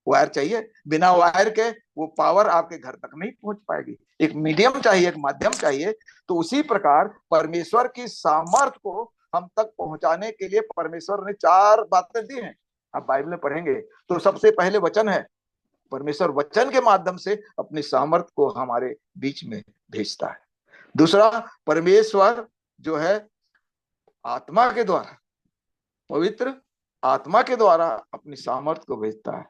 वायर चाहिए। बिना वायर के वो पावर आपके घर तक नहीं पहुंच पाएगी, एक मीडियम चाहिए, एक माध्यम चाहिए। तो उसी प्रकार परमेश्वर की सामर्थ को हम तक पहुंचाने के लिए परमेश्वर ने 4 बातें दी हैं। आप बाइबल में पढ़ेंगे तो सबसे पहले वचन है। परमेश्वर वचन के माध्यम से अपनी सामर्थ को हमारे बीच में भेजता है। दूसरा, परमेश्वर जो है आत्मा के द्वारा, पवित्र आत्मा के द्वारा अपनी सामर्थ को भेजता है।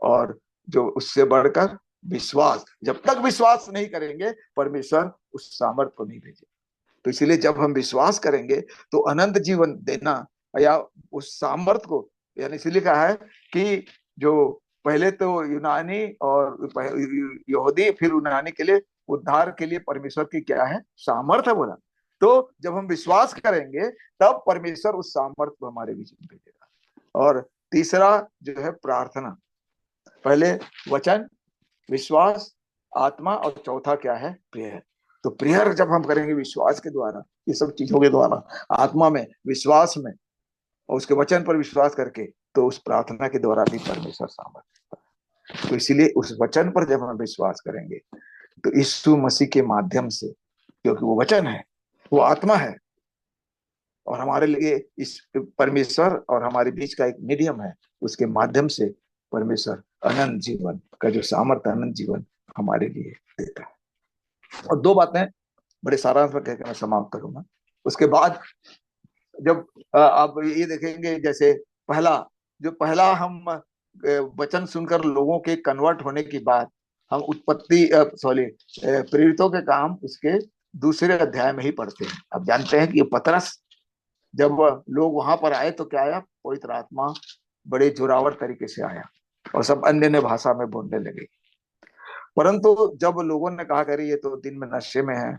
और जो उससे बढ़कर विश्वास, जब तक विश्वास नहीं करेंगे परमेश्वर उस सामर्थ को नहीं भेजे। तो इसलिए जब हम विश्वास करेंगे तो अनंत जीवन देना या उस सामर्थ को, यानी इसलिए कहा है कि जो पहले तो यूनानी और यहूदी फिर यूनानी के लिए उद्धार के लिए परमेश्वर की क्या है? सामर्थ है बोला। तो जब हम विश्वास करेंगे तब परमेश्वर उस सामर्थ को हमारे बीच में भेजेगा। और तीसरा जो है प्रार्थना, पहले वचन, विश्वास, आत्मा, और चौथा क्या है? प्रेयर। तो प्रेयर जब हम करेंगे विश्वास के द्वारा, ये सब चीजों के द्वारा, आत्मा में, विश्वास में और उसके वचन पर विश्वास करके, तो उस प्रार्थना के द्वारा भी परमेश्वर सामर्थ देता है। तो इसीलिए उस वचन पर जब हम विश्वास करेंगे तो यीशु मसीह के माध्यम से, क्योंकि वो वचन है, वो आत्मा है और हमारे लिए इस परमेश्वर और हमारे बीच का एक मीडियम है, उसके माध्यम से परमेश्वर अनंत जीवन का जो सामर्थ्य, अनंत जीवन हमारे लिए देता है। और 2 बातें बड़े सारांश में कहकर मैं समाप्त करूंगा। उसके बाद जब आप ये देखेंगे, जैसे पहला हम वचन सुनकर लोगों के कन्वर्ट होने की बात हम प्रेरितों के काम उसके 2 अध्याय में ही पढ़ते हैं। अब जानते हैं कि ये पतरस, जब लोग वहां पर आए तो क्या आया? पवित्र आत्मा बड़े जोरावर तरीके से आया और सब अन्य भाषा में बोलने लगे। परंतु जब लोगों ने कहा करे ये तो दिन में नशे में है,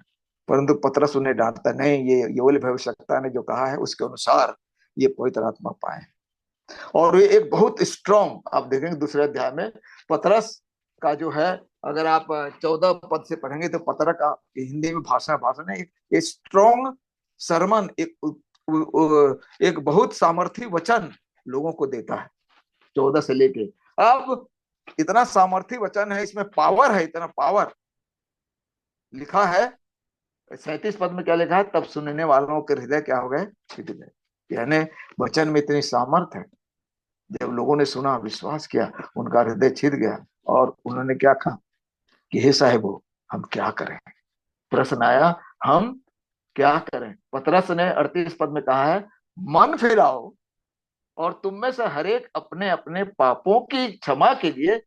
परंतु पतरस उन्हें डांटता, नहीं, ये योएल भविष्यवक्ता ने जो कहा है उसके अनुसार ये पवित्र आत्मा पाए। और ये एक बहुत स्ट्रॉन्ग, आप देखेंगे 2 अध्याय में पतरस का जो है, अगर आप 14 पद से पढ़ेंगे तो पतरस का हिंदी में भाषण है, एक स्ट्रॉन्ग सरमन, एक बहुत सामर्थी वचन लोगों को देता है 14 से लेके। अब इतना सामर्थी वचन है, इसमें पावर है, इतना पावर लिखा है। 37 पद में क्या लिखा है? तब सुनने वालों के हृदय क्या हो गए? छिद गए। यानी वचन में इतनी सामर्थ है, जब लोगों ने सुना, विश्वास किया, उनका हृदय छिद गया और उन्होंने क्या कहा कि हे साहिबो, हम क्या करें? प्रश्न आया, हम क्या करें? पतरस ने 38 पद में कहा है, मन फिराओ और तुम में से हर एक अपने अपने पापों की क्षमा के लिए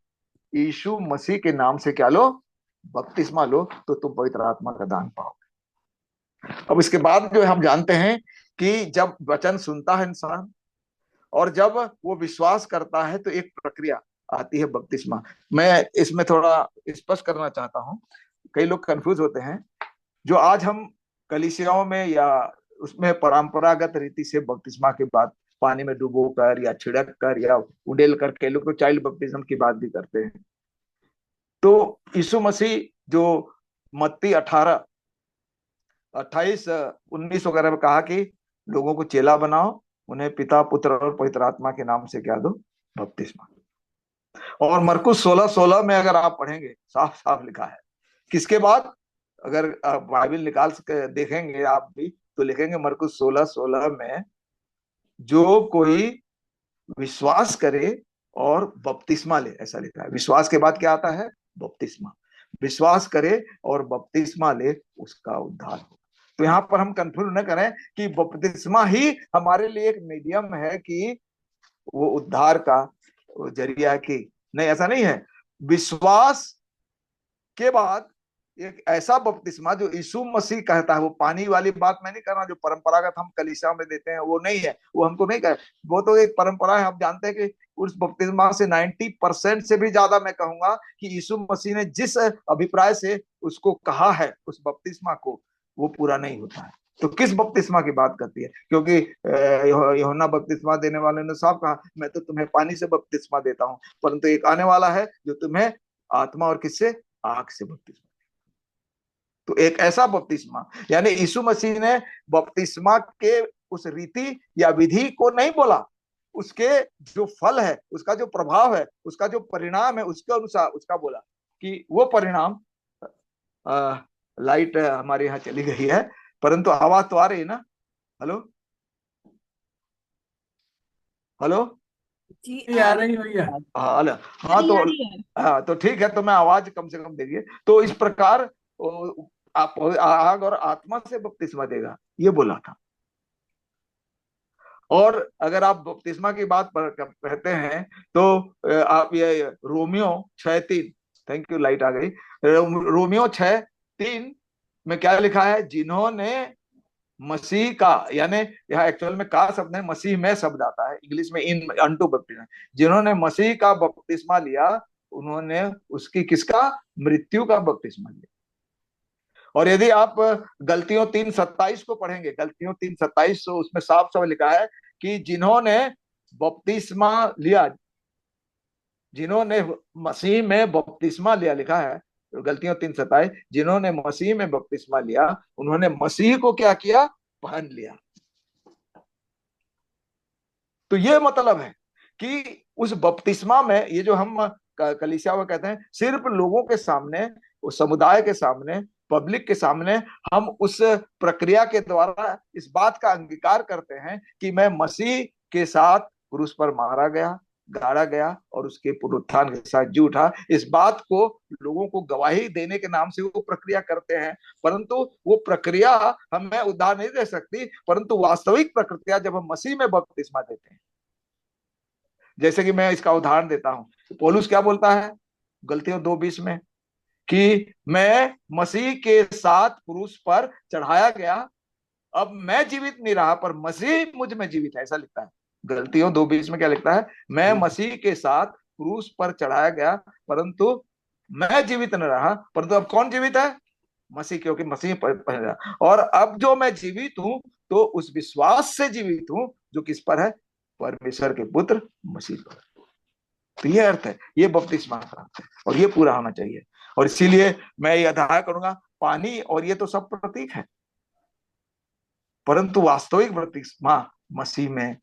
यीशु मसीह के नाम से क्या लो? बपतिस्मा लो तो तुम पवित्र आत्मा का दान पाओगे। अब इसके बाद जो हम जानते हैं कि जब वचन सुनता है इंसान और जब वो विश्वास करता है तो एक प्रक्रिया आती है बपतिस्मा। मैं इसमें थोड़ा स्पष्ट करना चाहता हूं, कई लोग कंफ्यूज होते हैं। जो आज हम कलीसियाओं में या उसमें परंपरागत रीति से बपतिस्मा के बाद पानी में डुबो कर या छिड़क कर या उंडेल कर, कई लोग तो चाइल्ड बपतिस्म की बात भी करते हैं। तो यीशु मसीह जो मत्ती 18, 28, 19 वगैरह में कहा कि लोगों को चेला बनाओ, उन्हें पिता पुत्र और पवित्र आत्मा के नाम से क्या दो, बपतिस्मा। और मरकुस 16:16 में अगर आप पढ़ेंगे साफ साफ लिखा है। किसके बाद? अगर आप बाइबल निकाल सके देखेंगे आप भी तो लिखेंगे मरकुस 16:16 में, जो कोई विश्वास करे और बपतिस्मा ले, ऐसा लिखा है। विश्वास के बाद क्या आता है? बपतिस्मा। विश्वास करे और बपतिस्मा ले, उसका उद्धार हो। तो यहाँ पर हम कंफ्यूज न करें कि बपतिस्मा ही हमारे लिए एक मीडियम है कि वो उद्धार का जरिया है, कि नहीं, ऐसा नहीं है। विश्वास के बाद एक ऐसा बपतिस्मा जो यीशु मसीह कहता है, वो पानी वाली बात मैं नहीं कर रहा, जो परंपरागत हम कलीसिया में देते हैं वो नहीं है, वो हमको नहीं कहे। वो तो एक परंपरा है। हम जानते हैं कि उस बपतिस्मा से 90% से भी ज्यादा मैं कहूंगा कि यीशु मसीह ने जिस अभिप्राय से उसको कहा है, उस बपतिस्मा को, वो पूरा नहीं होता है। तो किस बपतिस्मा की बात करती है? क्योंकि यूहन्ना बपतिस्मा देने वाले ने साफ कहा, मैं तो तुम्हें पानी से बपतिस्मा देता हूं, परंतु एक आने वाला है जो तुम्हें आत्मा और किससे, आग से बपतिस्मा। तो एक ऐसा बपतिस्मा, यानी यीशु मसीह ने बपतिस्मा के उस रीति या विधि को नहीं बोला, उसके जो फल है, उसका जो प्रभाव है, उसका जो परिणाम है, उसके अनुसार उसका बोला कि वो परिणाम। लाइट हमारे यहाँ चली गई है, परंतु आवाज तो आ रही है ना? हेलो हेलो जी आ रही भैया। हाँ तो तो ठीक है, तो मैं आवाज कम से कम देंगे। तो इस प्रकार आप आग और आत्मा से बपतिस्मा देगा, ये बोला था। और अगर आप बपतिस्मा की बात कहते हैं तो आप ये रोमियो 6:3, थैंक यू, लाइट आ गई। रोमियो 6:3 में क्या लिखा है? जिन्होंने मसीह का, यानी यहाँ एक्चुअल में का शब्द है, मसीह में शब्द आता है, इंग्लिश में इन अनटू बपतिस्मा। जिन्होंने मसीह का बपतिस्मा लिया, उन्होंने उसकी किसका? मृत्यु का बपतिस्मा लिया। और यदि आप गलतियों 3:27 को पढ़ेंगे, गलतियों 3:27, तो उसमें साफ साफ लिखा है कि जिन्होंने बपतिस्मा लिया, जिन्होंने मसीह में बपतिस्मा लिया, लिखा है गलतियों 3:27, जिन्होंने मसीह में बपतिस्मा लिया, उन्होंने मसीह को क्या किया? पहन लिया। तो ये मतलब है कि उस बपतिस्मा में, ये जो हम कलीसिया में कहते हैं, सिर्फ लोगों के सामने, उस समुदाय के सामने, पब्लिक के सामने हम उस प्रक्रिया के द्वारा इस बात का अंगीकार करते हैं कि मैं मसीह के साथ क्रूस पर मारा गया, गाड़ा गया और उसके पुनरुत्थान के साथ जी उठा। इस बात को लोगों को गवाही देने के नाम से वो प्रक्रिया करते हैं, परंतु वो प्रक्रिया हमें उद्धार नहीं दे सकती। परंतु वास्तविक प्रक्रिया जब हम मसीह में बपतिस्मा देते हैं, जैसे कि मैं इसका उदाहरण देता हूं, पौलुस क्या बोलता है गलतियों 2:20 में कि मैं मसीह के साथ क्रूस पर चढ़ाया गया, अब मैं जीवित नहीं रहा पर मसीह मुझ में जीवित है, ऐसा लिखता है। गलतियों 2:20 में क्या लिखता है? मैं मसीह के साथ क्रूस पर चढ़ाया गया, परंतु मैं जीवित न रहा, परंतु अब कौन जीवित है? मसीह, क्योंकि मसीह पर। और अब जो मैं जीवित हूं तो उस विश्वास से जीवित हूं जो किस पर है? परमेश्वर के पुत्र मसीह पर। तो ये अर्थ है, ये बपतिस्मा का अर्थ है, और ये पूरा होना चाहिए। और इसीलिए मैं ये अध्याय करूंगा, पानी और ये तो सब प्रतीक है, परंतु वास्तविक बपतिस्मा मसीह में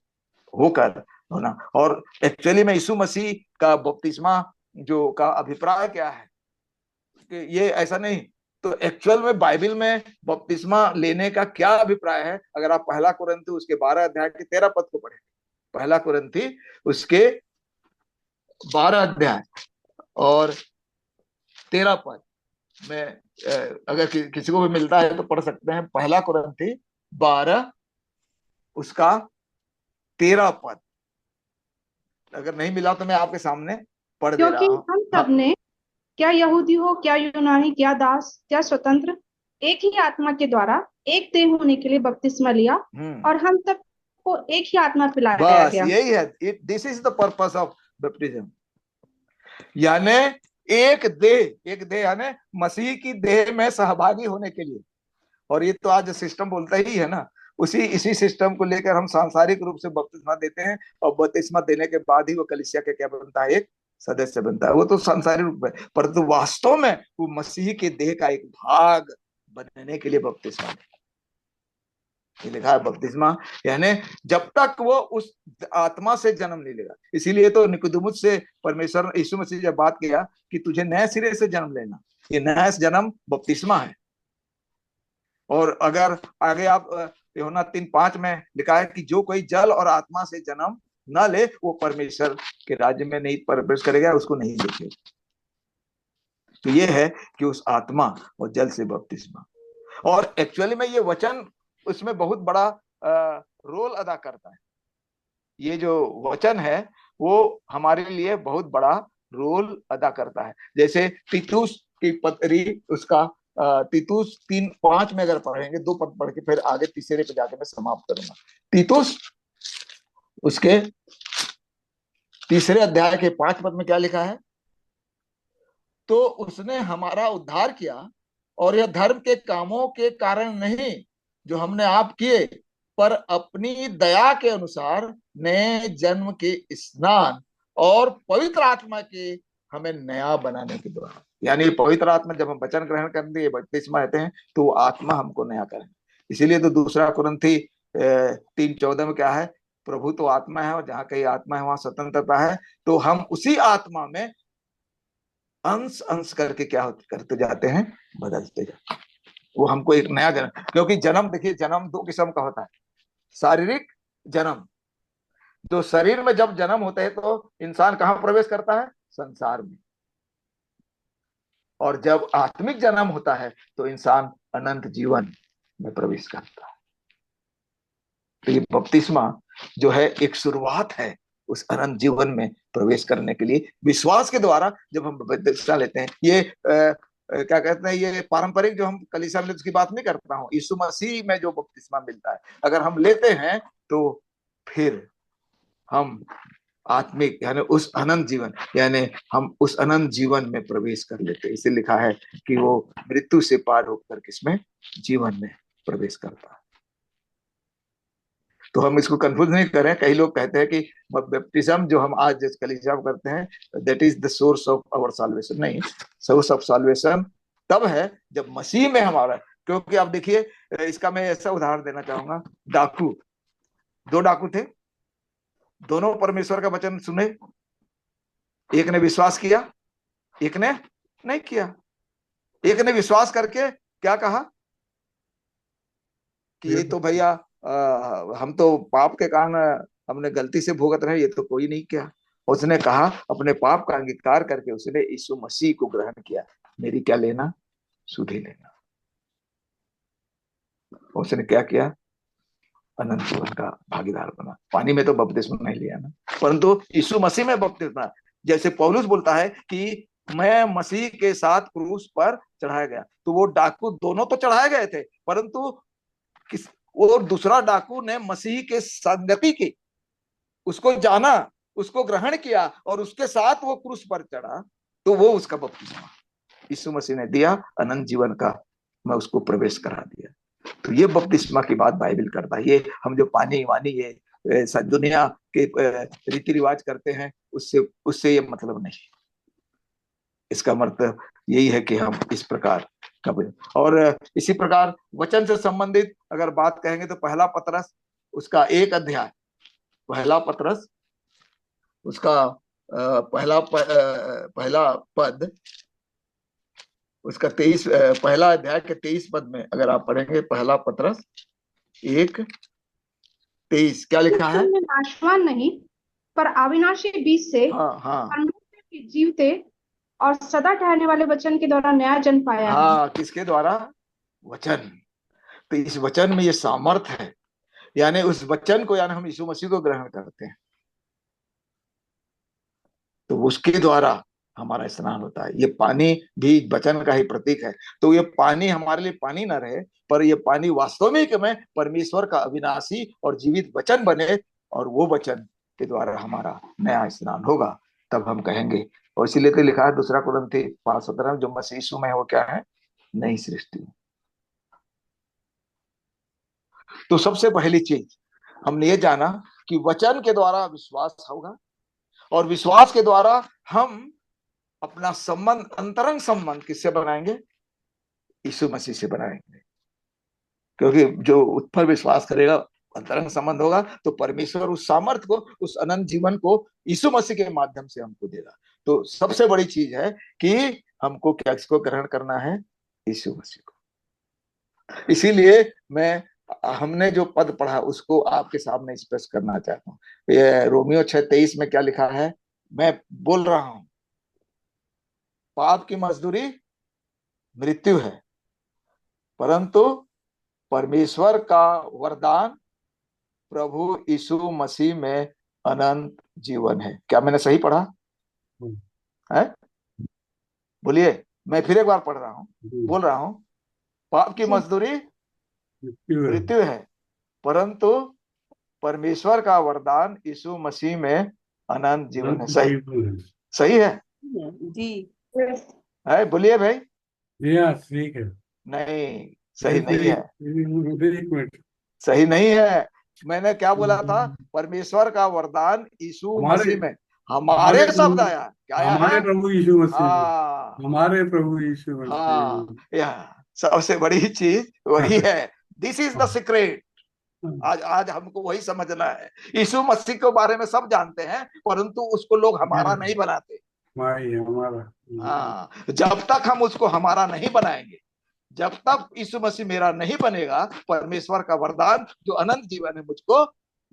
होकर होना। और एक्चुअली में यीशु मसीह का बपतिस्मा जो का अभिप्राय क्या है कि ये ऐसा नहीं, तो एक्चुअल में बाइबल में बपतिस्मा लेने का क्या अभिप्राय है? अगर आप 1 कुरिन्थी उसके 12 अध्याय के 13 पद को पढ़ें, 1 कुरिन्थी उसके 12 अध्याय और 13 पद में, अगर किसी को भी मिलता है तो पढ़ सकते हैं। 1 कुरिन्थी 12 उसका 13 पद, अगर नहीं मिला तो मैं आपके सामने पढ़ दे रहा क्योंकि हूं। हम सब ने क्या यहूदी हो, क्या यूनानी, क्या दास, क्या स्वतंत्र, एक ही आत्मा के द्वारा एक देह होने के लिए बपतिस्मा लिया, और हम सबको एक ही आत्मा पिलाया बस गया। यही है, this is the purpose of baptism. यानी एक देह यानी मसीह की देह में सहभागी होने के लिए। और ये तो आज सिस्टम बोलता ही है ना, इसी सिस्टम को लेकर हम सांसारिक रूप से बपतिस्मा देते हैं, और बपतिस्मा देने के बाद ही वो कलीसिया के क्या बनता है, एक सदस्य बनता है। वो तो सांसारिक रूप में, परंतु वास्तव में वो मसीह के देह का एक भाग बनने के लिए बपतिस्मा ये लिखा है। बपतिस्मा यानी जब तक वो उस आत्मा से जन्म नहीं लेगा। इसीलिए तो निकोदेमुस से परमेश्वर यीशु मसीह जब बात किया कि तुझे नए सिरे से जन्म लेना, ये नया जन्म बपतिस्मा है। और अगर आगे आप यूहन्ना 3:5 में लिखा है कि जो कोई जल और आत्मा से जन्म न ले वो परमेश्वर के राज्य में नहीं प्रवेश करेगा, उसको नहीं देखेगा। तो ये है कि उस आत्मा और जल से बपतिस्मा। और एक्चुअली में ये वचन उसमें बहुत बड़ा रोल अदा करता है। ये जो वचन है वो हमारे लिए बहुत बड़ा रोल अदा करता है। जैसे तीतुस की पत्री, उसका तीतुस 3:5 में अगर पढ़ेंगे, 2 पद पढ़ के फिर आगे तीसरे पे जाके मैं समाप्त करूंगा। तीतुस उसके तीसरे अध्याय के 5 पद में क्या लिखा है, तो उसने हमारा उद्धार किया और यह धर्म के कामों के कारण नहीं जो हमने आप किए, पर अपनी दया के अनुसार नए जन्म के स्नान और पवित्र आत्मा के हमें नया बनाने के द्वारा। यानी पवित्र आत्मा, जब हम वचन ग्रहण करते हैं, बपतिस्मा लेते हैं, तो वो आत्मा हमको नया करें। इसीलिए तो 2 कुरिन्थी 3:14 में क्या है, प्रभु तो आत्मा है और जहाँ कहीं आत्मा है वहां स्वतंत्रता है। तो हम उसी आत्मा में अंश अंश करके क्या करते जाते हैं, बदलते जाते हैं। वो हमको एक नया जन्म, क्योंकि जन्म देखिए, जन्म 2 किस्म का होता है। शारीरिक जन्म, तो शरीर में जब जन्म होता है तो इंसान कहाँ प्रवेश करता है, संसार में। और जब आत्मिक जन्म होता है तो इंसान अनंत जीवन में प्रवेश करता है। तो ये बपतिस्मा जो है एक शुरुआत है उस अनंत जीवन में प्रवेश करने के लिए। विश्वास के द्वारा जब हम बपतिस्मा लेते हैं, ये क्या कहते हैं, ये पारंपरिक जो हम कलीसिया में उसकी बात नहीं करता हूँ, यीशु मसीह में जो बपतिस्मा मिलता है अगर हम लेते हैं तो फिर हम आत्मिक यानी उस अनंत जीवन, यानी हम उस अनंत जीवन में प्रवेश कर लेते हैं। इसे लिखा है कि वो मृत्यु से पार होकर किसमें, जीवन में प्रवेश करता है। तो हम इसको कंफ्यूज नहीं करें। कई लोग कहते हैं कि बैप्टिज्म जो हम आज जिस कलीसिया में करते हैं that is the source of our salvation. नहीं, सोर्स ऑफ साल्वेशन तब है जब मसीह में हमारा। क्योंकि आप देखिए, इसका मैं ऐसा उदाहरण देना चाहूंगा। डाकू, 2 डाकू थे, दोनों परमेश्वर का वचन सुने, एक ने विश्वास किया, एक ने नहीं किया। एक ने विश्वास करके क्या कहा कि ये तो भैया हम तो पाप के कारण हमने गलती से भुगत रहे, ये तो कोई नहीं किया। उसने कहा, अपने पाप का अंगीकार करके उसने यीशु मसीह को ग्रहण किया, मेरी क्या लेना, सुध ही लेना। उसने क्या किया, अनंत जीवन का भागीदार बना। पानी में तो बपतिस्मा नहीं लिया ना, परंतु यीशु मसीह में बपतिस्मा। जैसे पौलुस बोलता है कि मैं मसीह के साथ क्रूस पर चढ़ाया गया, तो वो डाकू दोनों तो चढ़ाए गए थे, परंतु किस वो दूसरा डाकू ने मसीह के संगति की, उसको जाना, उसको ग्रहण किया और उसके साथ वो क्रूस पर चढ़ा, तो वो उसका बपतिस्मा यीशु मसीह ने दिया, अनंत जीवन का मैं उसको प्रवेश करा दिया। तो ये बपतिस्मा की बात बाइबल करता है। ये हम जो पानी वानी ये दुनिया के रीति रिवाज करते हैं, उससे ये मतलब नहीं। इसका मतलब यही है कि हम इस प्रकार कब, और इसी प्रकार वचन से संबंधित अगर बात कहेंगे तो पहला पतरस उसका 1 अध्याय, पहला पतरस उसका पहला पद, उसका 23 पहला अध्याय के 23 पद में अगर आप पढ़ेंगे, पहला पतरस 1:23 क्या लिखा है, नाशवान नहीं पर अविनाशी बीज से हाँ जीवते और सदा ठहरने वाले वचन के द्वारा नया जन्म पाया है। हाँ, किसके द्वारा, वचन। तो इस वचन में ये सामर्थ है, यानी उस वचन को, यानी हम यीशु मसीह को ग्रहण करते हैं तो उसके द्वारा हमारा स्नान होता है। ये पानी भी वचन का ही प्रतीक है। तो ये पानी हमारे लिए पानी ना रहे, पर ये पानी वास्तविक में परमेश्वर का अविनाशी और जीवित वचन बने, और वो वचन के द्वारा हमारा नया स्नान होगा, तब हम कहेंगे। और इसीलिए तो लिखा है दूसरा कुरिन्थी 5:17, जो मसीह यीशु में है वो क्या है, नई सृष्टि। तो सबसे पहली चीज हमने ये जाना कि वचन के द्वारा विश्वास होगा, और विश्वास के द्वारा हम अपना संबंध, अंतरंग संबंध किससे बनाएंगे, यीशु मसीह से बनाएंगे। क्योंकि जो उस पर विश्वास करेगा, अंतरंग संबंध होगा, तो परमेश्वर उस सामर्थ्य को, उस अनंत जीवन को यीशु मसीह के माध्यम से हमको देगा। तो सबसे बड़ी चीज है कि हमको क्या, इसको ग्रहण करना है, यीशु मसीह को। इसीलिए हमने जो पद पढ़ा उसको आपके सामने स्पष्ट करना चाहता हूँ। ये रोमियो 6:23 में क्या लिखा है, मैं बोल रहा हूं, पाप की मजदूरी मृत्यु है, परंतु परमेश्वर का वरदान प्रभु यीशु मसीह में अनंत जीवन है। क्या मैंने सही पढ़ा है? बोलिए, मैं फिर एक बार पढ़ रहा हूं, बोल रहा हूं, पाप की मजदूरी मृत्यु है, परंतु परमेश्वर का वरदान यीशु मसीह में अनंत जीवन है। सही, सही है जी। है? बोलिए भाई। ठीक है। नहीं, सही नहीं है, एक मिनट, सही नहीं है। मैंने क्या बोला था, परमेश्वर का वरदान यीशु मसीह में, हमारे शब्द आया, क्या आया हमारे है, प्रभु यीशु मसीह में, हाँ, हमारे प्रभु यीशु मसीह हाँ, में। यह सबसे बड़ी चीज वही है। This is the secret. आज आज हमको वही समझना है। यीशु मसीह के बारे में सब जानते हैं, परंतु उसको लोग हमारा नहीं बनाते। हमारा। हाँ, जब तक हम उसको हमारा नहीं बनाएंगे, जब तक यीशु मसीह मेरा नहीं बनेगा, परमेश्वर का वरदान जो अनंत जीवन है मुझको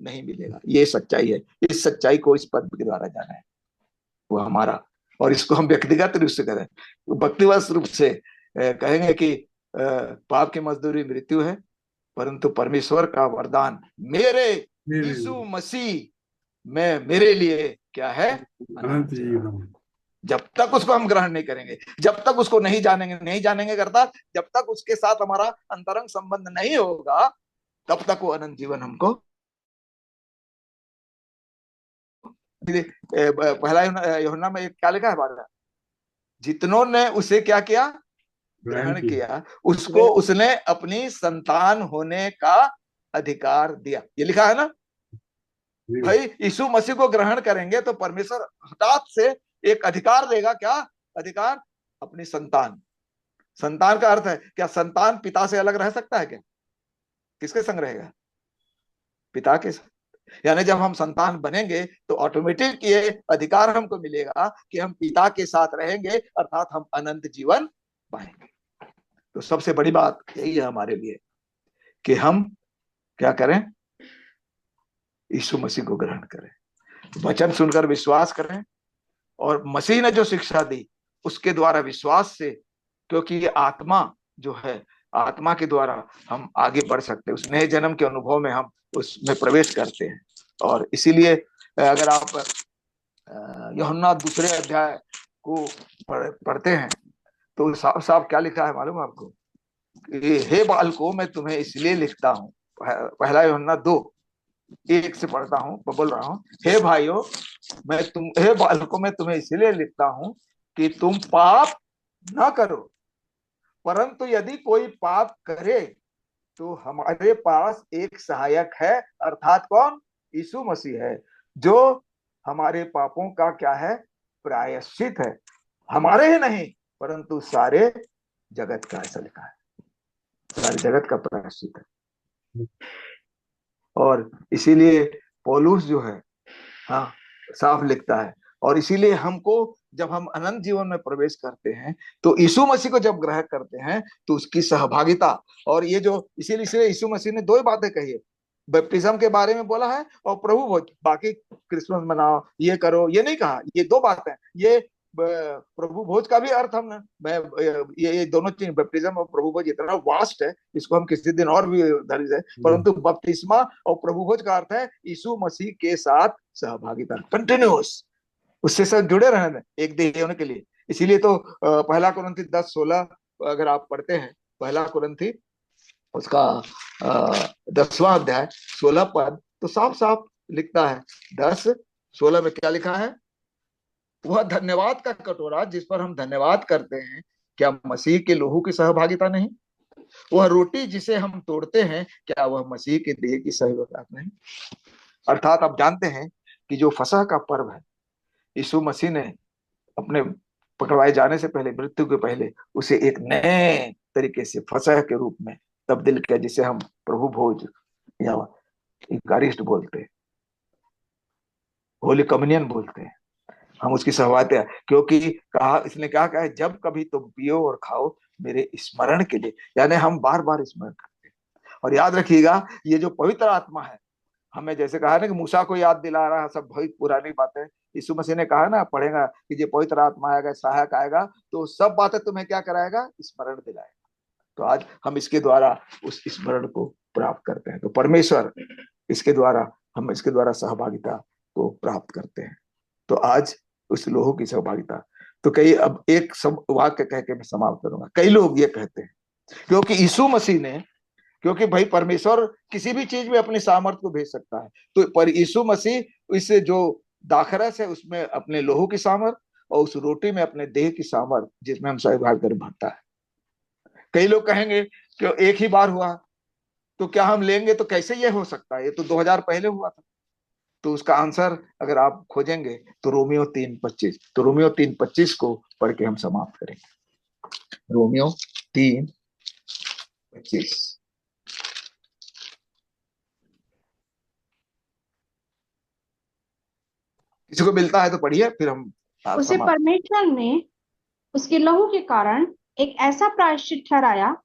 नहीं मिलेगा। ये सच्चाई है। इस सच्चाई को इस पद के द्वारा जाना है, वो हमारा। और इसको हम व्यक्तिगत रूप से करें, व्यक्तिगत रूप से कहेंगे कि पाप की मजदूरी मृत्यु है, परंतु परमेश्वर का वरदान मेरे यीशु मसीह में मेरे लिए क्या है, अनंत जीवन। जब तक उसको हम ग्रहण नहीं करेंगे, जब तक उसको नहीं जानेंगे करता, जब तक उसके साथ हमारा अंतरंग संबंध नहीं होगा, तब तक वो अनंत जीवन हमको। पहला यूहन्ना में क्या लिखा है, बारह, जितनों ने उसे क्या किया, ग्रहण किया, उसको उसने अपनी संतान होने का अधिकार दिया। ये लिखा है ना भाई। यीशु मसीह को ग्रहण करेंगे तो परमेश्वर हठात से एक अधिकार देगा। क्या अधिकार? अपनी संतान। संतान का अर्थ है क्या, संतान पिता से अलग रह सकता है क्या? किसके संग रहेगा? पिता के साथ। यानी जब हम संतान बनेंगे तो ऑटोमेटिक ये अधिकार हमको मिलेगा कि हम पिता के साथ रहेंगे, अर्थात हम अनंत जीवन पाएंगे। तो सबसे बड़ी बात यही है हमारे लिए कि हम क्या करें, यीशु मसीह को ग्रहण करें, वचन सुनकर विश्वास करें, और मसीह ने जो शिक्षा दी उसके द्वारा विश्वास से, क्योंकि ये आत्मा जो है, आत्मा के द्वारा हम आगे बढ़ सकते हैं। उस नए जन्म के अनुभव में हम उसमें प्रवेश करते हैं। और इसीलिए अगर आप यूहन्ना 2 अध्याय को पढ़ते हैं तो साफ साफ क्या लिखा है मालूम आपको? हे बालकों, मैं तुम्हें इसलिए लिखता हूँ, पहला यूहन्ना 2:1 से पढ़ता हूँ, बोल रहा हूँ, हे भाइयों, हे बालकों, मैं तुम्हें इसलिए लिखता हूँ कि तुम पाप ना करो, परंतु यदि कोई पाप करे तो हमारे पास एक सहायक है, अर्थात कौन? यीशु मसीह है, जो हमारे पापों का क्या है, प्रायश्चित है। हमारे ही नहीं परंतु सारे जगत का, ऐसा लिखा है, सारे जगत का प्रायश्चित है। और इसीलिए पौलुस जो है, हाँ, साफ लिखता है। और इसीलिए हमको जब हम अनंत जीवन में प्रवेश करते हैं तो यीशु मसीह को जब ग्रहण करते हैं तो उसकी सहभागिता, और ये जो इसीलिए यीशु मसीह ने 2 बातें कही है, बैप्टिज्म के बारे में बोला है और प्रभु भोज। बाकी क्रिसमस मनाओ, ये करो, ये नहीं कहा। ये 2 बातें, ये प्रभु भोज का भी अर्थ हम ये दोनों चीज, बैप्टिज्म और प्रभु भोज इतना वास्ट है, इसको हम किसी दिन और भी धरी जाए, परंतु बपतिस्मा और प्रभु भोज का अर्थ है यीशु मसीह के साथ सहभागिता, कंटिन्यूअस। उससे सब जुड़े रहने दें एक देह होने के लिए। इसीलिए तो पहला कुरिन्थी 10:16 अगर आप पढ़ते हैं, पहला कुरिन्थी उसका 10वां अध्याय 16 पद, तो साफ साफ लिखता है 10:16 में क्या लिखा है? वह धन्यवाद का कटोरा जिस पर हम धन्यवाद करते हैं, क्या मसीह के लोहू की सहभागिता नहीं? वह रोटी जिसे हम तोड़ते हैं, क्या वह मसीह के देह की सहभागिता नहीं? अर्थात आप जानते हैं कि जो फसह का पर्व है, यीशु मसीह ने अपने पकड़वाए जाने से पहले, मृत्यु के पहले, उसे एक नए तरीके से फसह के रूप में तब्दील किया, जिसे हम प्रभु भोज या इकारिस्ट बोलते हैं, होली कम्युनियन बोलते हैं। हम उसकी सहभागिता, क्योंकि कहा, इसने क्या कहा है, जब कभी तुम पियो और खाओ मेरे स्मरण के लिए, यानी हम बार बार स्मरण करते हैं। और याद रखिएगा, ये जो पवित्र आत्मा है, हमें जैसे कहा ना कि मूसा को याद दिला रहा है, सब बहुत पुरानी बातें यीशु मसीह ने कहा ना, पढ़ेगा कि ये पवित्र आत्मा आएगा, सहायक आएगा, तो सब बातें तुम्हें क्या कराएगा? स्मरण दिलाएगा। तो आज हम इसके द्वारा उस स्मरण को प्राप्त करते हैं। तो परमेश्वर इसके द्वारा, हम इसके द्वारा सहभागिता को प्राप्त करते हैं। तो आज उस लोगों की सहभागिता, तो कई, अब एक सब वाक्य कह के मैं समाप्त करूंगा। कई लोग ये कहते हैं क्योंकि यीशु मसीह ने, क्योंकि भाई परमेश्वर किसी भी चीज में अपनी सामर्थ्य को भेज सकता है, तो पर यीशु मसीह इस जो दाखरस है उसमें अपने लोहू की सामर्थ, और उस रोटी में अपने देह की सामर्थ जिसमें हम सहभागिता भरता है। कई लोग कहेंगे कि एक ही बार हुआ, तो क्या हम लेंगे? तो कैसे ये हो सकता है? ये तो 2000 पहले हुआ था। तो उसका आंसर अगर आप खोजेंगे तो रोमियो 3:25, तो रोमियो 3:25 को पढ़ के हम समाप्त करेंगे। रोमियो 3:25। किसी को मिलता है तो पढ़िए, फिर हम उसे समाप्त। परमेश्वर ने उसके लहू के कारण एक ऐसा प्रायश्चित ठहराया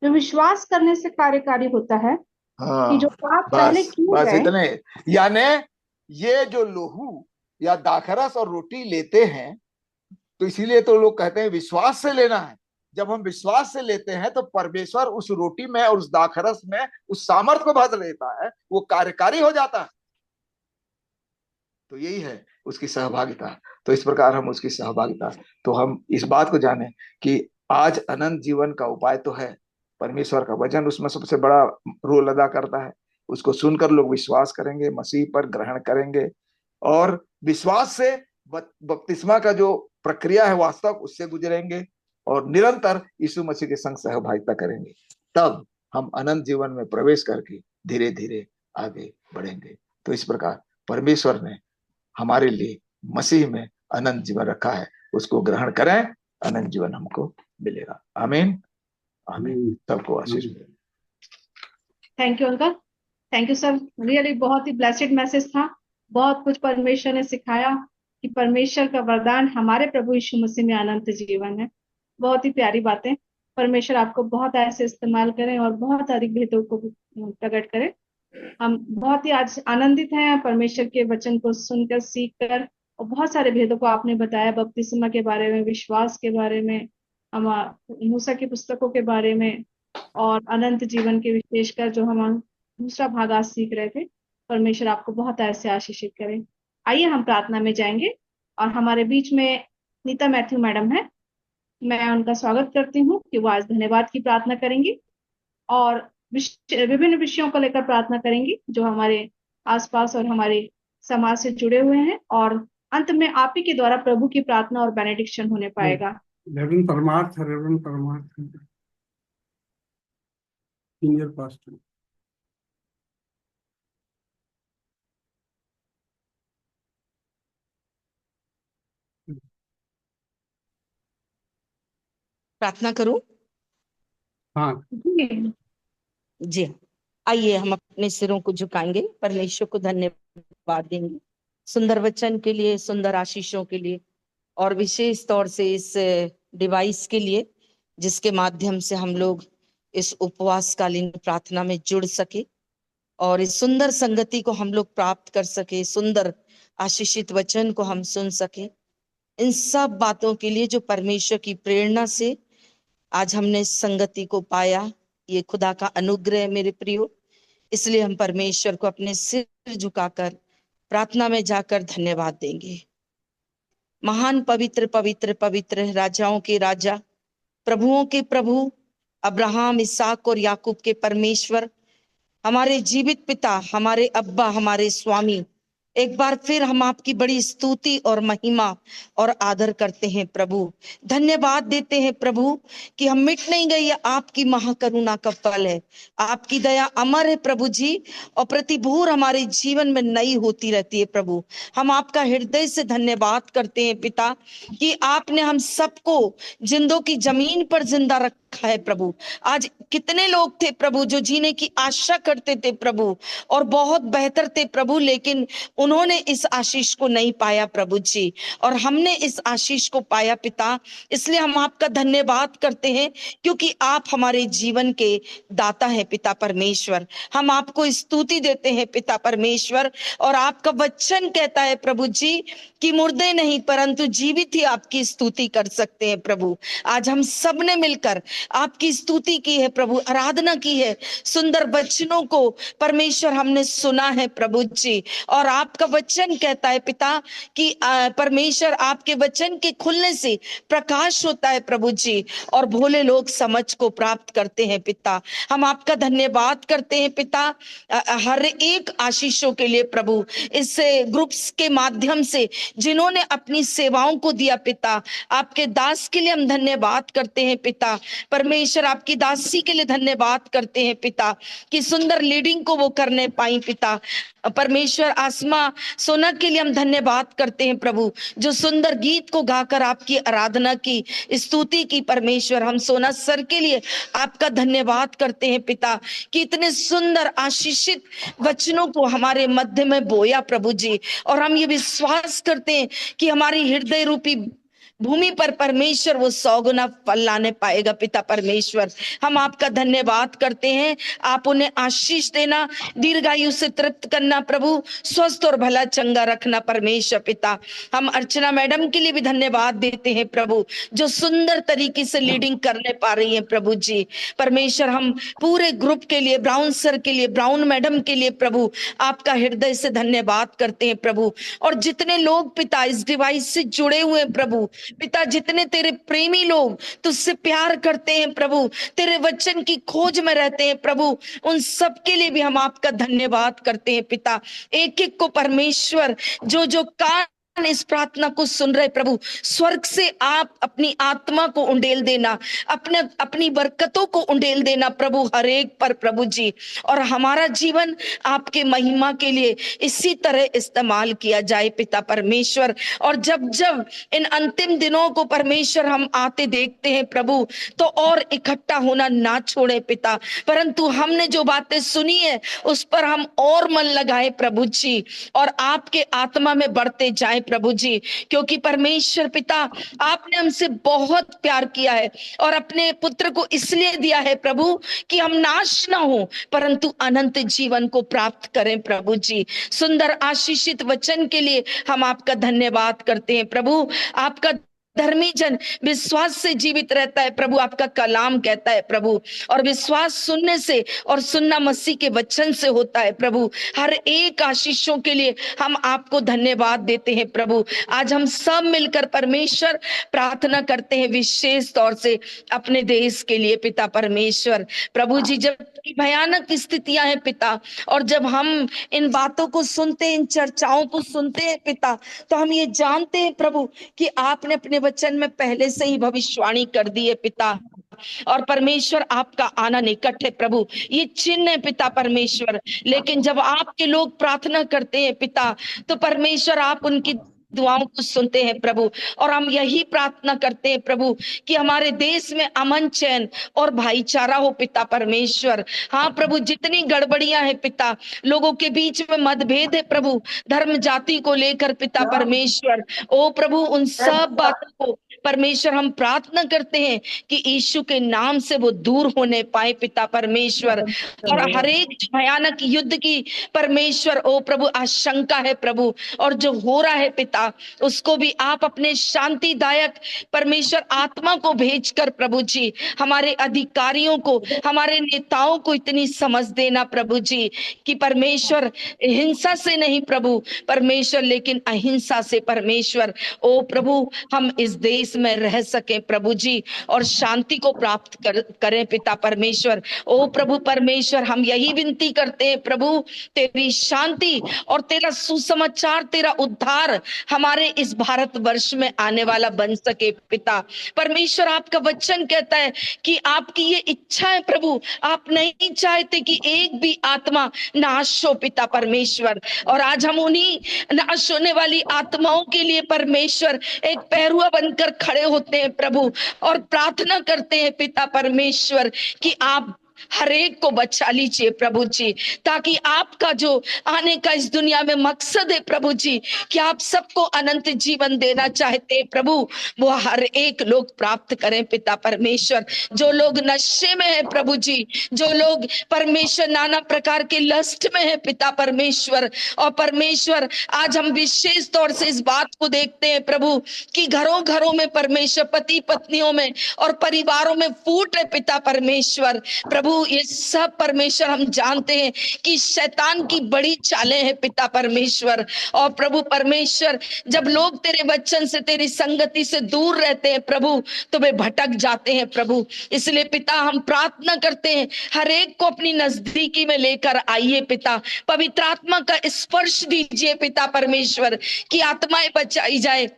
जो विश्वास करने से कार्यकारी होता है कि जो हाँ, पाप पहले बस किए बस गए। इतने। यानी ये जो लोहू या दाखरस और रोटी लेते हैं, तो इसीलिए तो लोग कहते हैं विश्वास से लेना है। जब हम विश्वास से लेते हैं तो परमेश्वर उस रोटी में और उस दाखरस में उस सामर्थ को भर लेता है, वो कार्यकारी हो जाता है। तो यही है उसकी सहभागिता। तो इस प्रकार हम उसकी सहभागिता, तो हम इस बात को जाने कि आज अनंत जीवन का उपाय तो है, परमेश्वर का वचन उसमें सबसे बड़ा रोल अदा करता है। उसको सुनकर लोग विश्वास करेंगे, मसीह पर ग्रहण करेंगे, और विश्वास से बपतिस्मा का जो प्रक्रिया है वास्तव, उससे गुजरेंगे, और निरंतर यीशु मसीह के संग सहभागिता करेंगे। तब हम अनंत जीवन में प्रवेश करके धीरे धीरे आगे बढ़ेंगे। तो इस प्रकार परमेश्वर ने हमारे लिए मसीह में अनंत जीवन रखा है, उसको ग्रहण करें, अनंत जीवन हमको मिलेगा। आमीन आमीन। सबको आशीष मिले। Thank you uncle, thank you sir. Really बहुत ही ब्लेसेड मैसेज था। बहुत कुछ परमेश्वर ने सिखाया कि परमेश्वर का वरदान हमारे प्रभु यीशु मसीह में अनंत जीवन है। बहुत ही प्यारी बातें। परमेश्वर आपको बहुत ऐसे इस्तेमाल करें और बहुत अधिक भेदों को प्रकट करें। हम बहुत ही आज आनंदित हैं परमेश्वर के वचन को सुनकर, सीखकर, और बहुत सारे भेदों को आपने बताया, बपतिस्मा के बारे में, विश्वास के बारे में, हम मूसा की पुस्तकों के बारे में, और अनंत जीवन के विशेषकर जो हम दूसरा भाग आज सीख रहे थे। परमेश्वर आपको बहुत ऐसे आशीषित करें। आइए हम प्रार्थना में जाएंगे, और हमारे बीच में नीता मैथ्यू मैडम है। मैं उनका स्वागत करती हूँ कि वो आज धन्यवाद की प्रार्थना करेंगी और विभिन्न विषयों को लेकर प्रार्थना करेंगी जो हमारे आसपास और हमारे समाज से जुड़े हुए हैं, और अंत में आप ही के द्वारा प्रभु की प्रार्थना और बेनेडिक्शन होने पाएगा। रेवरेंड परमार्थ, रेवरेंड परमार्थ, सीनियर पास्टर। प्रार्थना करूं? हाँ जी, आइए हम अपने सिरों को झुकाएंगे, परमेश्वर को धन्यवाद देंगे सुंदर वचन के लिए, सुंदर आशीषों के लिए, और विशेष तौर से इस डिवाइस के लिए जिसके माध्यम से हम लोग इस उपवासकालीन प्रार्थना में जुड़ सके और इस सुंदर संगति को हम लोग प्राप्त कर सके, सुंदर आशीषित वचन को हम सुन सके। इन सब बातों के लिए जो परमेश्वर की प्रेरणा से आज हमने इस संगति को पाया, ये खुदा का अनुग्रह है मेरे प्रियो। इसलिए हम परमेश्वर को अपने सिर झुकाकर प्रार्थना में जाकर धन्यवाद देंगे। महान पवित्र पवित्र पवित्र है, राजाओं के राजा, प्रभुओं के प्रभु, अब्राहम, इसहाक और याकूब के परमेश्वर, हमारे जीवित पिता, हमारे अब्बा, हमारे स्वामी, एक बार फिर हम आपकी बड़ी स्तुति और महिमा और आदर करते हैं प्रभु। धन्यवाद देते हैं प्रभु कि हम मिट नहीं गए, ये आपकी महाकरुणा का फल है। आपकी दया अमर है प्रभु जी, और प्रतिभूर हमारे जीवन में नई होती रहती है प्रभु। हम आपका हृदय से धन्यवाद करते हैं पिता कि आपने हम सबको जिंदों की जमीन पर जिंदा रखा है प्रभु। आज कितने लोग थे प्रभु जो जीने की आशा करते थे प्रभु, और बहुत बेहतर थे प्रभु, लेकिन उन्होंने इस आशीष को नहीं पाया प्रभु जी, और हमने इस आशीष को पाया पिता। इसलिए हम आपका धन्यवाद करते हैं क्योंकि आप हमारे जीवन के दाता हैं पिता परमेश्वर। हम आपको स्तुति देते हैं पिता परमेश्वर, और आपका वचन कहता है प्रभु जी कि मुर्दे नहीं परंतु जीवित ही आपकी स्तुति कर सकते हैं प्रभु। आज हम सब ने मिलकर आपकी स्तुति की है प्रभु, आराधना की है, सुंदर वचनों को परमेश्वर हमने सुना है प्रभु जी। और आपका वचन कहता है पिता कि परमेश्वर आपके वचन के खुलने से प्रकाश होता है प्रभु जी, और भोले लोग समझ को प्राप्त करते हैं पिता। हम आपका धन्यवाद करते हैं पिता हर एक आशीषों के लिए प्रभु, इस ग्रुप्स के माध्यम से जिन्होंने अपनी सेवाओं को दिया पिता। आपके दास के लिए हम धन्यवाद करते हैं पिता परमेश्वर, आपकी दासी के लिए धन्यवाद करते हैं पिता कि सुंदर लीडिंग को वो करने पाई पिता परमेश्वर। आसमा सोना के लिए हम धन्यवाद करते हैं प्रभु, जो सुंदर गीत को गाकर आपकी आराधना की, स्तुति की परमेश्वर। हम सोना सर के लिए आपका धन्यवाद करते हैं पिता कि इतने सुंदर आशीषित वचनों को हमारे मध्य में बोया प्रभु जी, और हम ये विश्वास करते हैं कि हमारी हृदय रूपी भूमि पर परमेश्वर वो 100 गुना फल लाने पाएगा पिता परमेश्वर। हम आपका धन्यवाद करते हैं। आप उन्हें आशीष देना, दीर्घायु से तृप्त करना प्रभु, स्वस्थ और भला चंगा रखना परमेश्वर पिता। हम अर्चना मैडम के लिए भी धन्यवाद देते हैं प्रभु, जो सुंदर तरीके से लीडिंग करने पा रही है प्रभु जी परमेश्वर। हम पूरे ग्रुप के लिए, ब्राउन सर के लिए, ब्राउन मैडम के लिए प्रभु आपका हृदय से धन्यवाद करते हैं प्रभु। और जितने लोग पिता इस डिवाइस से जुड़े हुए हैं प्रभु पिता, जितने तेरे प्रेमी लोग तुझसे प्यार करते हैं प्रभु, तेरे वचन की खोज में रहते हैं प्रभु, उन सब के लिए भी हम आपका धन्यवाद करते हैं पिता। एक एक को परमेश्वर जो कान इस प्रार्थना को सुन रहे प्रभु, स्वर्ग से आप अपनी आत्मा को उंडेल देना, अपनी बरकतों को उंडेल देना प्रभु हर एक पर प्रभु जी, और हमारा जीवन आपके महिमा के लिए इसी तरह इस्तेमाल किया जाए पिता परमेश्वर। और जब जब इन अंतिम दिनों को परमेश्वर हम आते देखते हैं प्रभु, तो और इकट्ठा होना ना छोड़े पिता, परंतु हमने जो बातें सुनी है उस पर हम और मन लगाए प्रभु जी, और आपके आत्मा में बढ़ते जाए प्रभु जी, क्योंकि परमेश्वर पिता आपने हमसे बहुत प्यार किया है और अपने पुत्र को इसलिए दिया है प्रभु कि हम नाश ना हो परंतु अनंत जीवन को प्राप्त करें प्रभु जी। सुंदर आशीषित वचन के लिए हम आपका धन्यवाद करते हैं प्रभु। आपका धर्मी जन विश्वास से जीवित रहता है प्रभु, आपका कलाम कहता है प्रभु, और विश्वास सुनने से और सुनना मसीह के वचन से होता है प्रभु। हर एक आशीषों के लिए हम आपको धन्यवाद देते हैं प्रभु। आज हम सब मिलकर परमेश्वर प्रार्थना करते हैं विशेष तौर से अपने देश के लिए पिता परमेश्वर। प्रभु जी, जब भयानक स्थितियां हैं पिता, और जब हम इन बातों को सुनते हैं, इन चर्चाओं को सुनते हैं पिता, तो हम ये जानते हैं प्रभु कि आपने अपने वचन में पहले से ही भविष्यवाणी कर दी है पिता, और परमेश्वर आपका आना निकट है प्रभु, ये चिन्ह है पिता परमेश्वर। लेकिन जब आपके लोग प्रार्थना करते हैं पिता, तो परमेश्वर आप उनकी दुआओं को सुनते हैं प्रभु, और हम यही प्रार्थना करते हैं प्रभु कि हमारे देश में अमन, चैन और भाईचारा हो पिता परमेश्वर। हाँ प्रभु, जितनी गड़बड़ियां हैं पिता, लोगों के बीच में मतभेद है प्रभु, धर्म जाति को लेकर पिता परमेश्वर, ओ प्रभु उन सब बातों को परमेश्वर हम प्रार्थना करते हैं कि यीशु के नाम से वो दूर होने पाए पिता परमेश्वर। और हर एक भयानक युद्ध की परमेश्वर ओ प्रभु आशंका है प्रभु, और जो हो रहा है पिता, उसको भी आप अपने शांतिदायक परमेश्वर आत्मा को भेजकर प्रभु जी हमारे अधिकारियों को, हमारे नेताओं को इतनी समझ देना प्रभु जी कि परमेश्वर हिंसा से नहीं प्रभु परमेश्वर, लेकिन अहिंसा से परमेश्वर ओ प्रभु हम इस देश में रह सकें प्रभु जी, और शांति को प्राप्त करें पिता परमेश्वर। ओ प्रभु परमेश्वर, हम यही विनती करते हैं प्रभु, तेरी शांति और तेरा सुसमाचार, तेरा उद्धार हमारे इस भारत वर्ष में आने वाला बन सके पिता परमेश्वर। आपका वचन कहता है कि आपकी ये इच्छा है प्रभु, आप नहीं चाहते कि एक भी आत्मा नाश हो पिता परमेश्वर। और आज हम उन्हीं नाश होने वाली आत्माओं के लिए परमेश्वर एक पहरुआ बनकर खड़े होते हैं प्रभु, और प्रार्थना करते हैं पिता परमेश्वर कि आप हर एक को बचा लीजिए प्रभु जी, ताकि आपका जो आने का इस दुनिया में मकसद है प्रभु जी कि आप सबको अनंत जीवन देना चाहते हैं प्रभु, वो हर एक लोग प्राप्त करें पिता परमेश्वर। जो लोग नशे में है प्रभु जी, जो लोग परमेश्वर नाना प्रकार के लस्ट में है पिता परमेश्वर, और परमेश्वर आज हम विशेष तौर से इस बात को देखते हैं प्रभु कि घरों घरों में परमेश्वर, पति पत्नियों में और परिवारों में फूट है पिता परमेश्वर। प्रभु ये सब परमेश्वर हम जानते हैं कि शैतान की बड़ी चालें हैं पिता परमेश्वर। और प्रभु परमेश्वर, जब लोग तेरे वचन से, तेरी संगति से दूर रहते हैं प्रभु, तो वे भटक जाते हैं प्रभु। इसलिए पिता हम प्रार्थना करते हैं, हर एक को अपनी नजदीकी में लेकर आइए पिता, पवित्र आत्मा का स्पर्श दीजिए पिता परमेश्वर, कि आत्माएं बचाई जाए,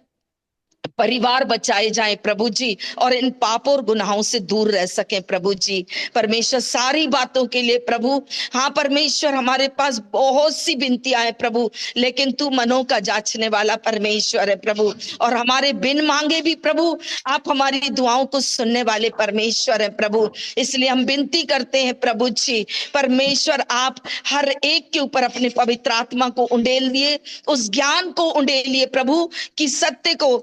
परिवार बचाए जाएं प्रभु जी, और इन पापों और गुनाहों से दूर रह सकें प्रभु जी परमेश्वर। सारी बातों के लिए प्रभु, हाँ परमेश्वर, हमारे पास बहुत सी विनतियां हैं प्रभु, लेकिन तू मनों का जांचने वाला परमेश्वर है प्रभु, और हमारे बिन मांगे भी प्रभु आप हमारी दुआओं को सुनने वाले परमेश्वर है प्रभु। इसलिए हम विनती करते हैं प्रभु जी परमेश्वर, आप हर एक के ऊपर अपने पवित्र आत्मा को उंडेल लिए, उस ज्ञान को उंडेलिए प्रभु, कि सत्य को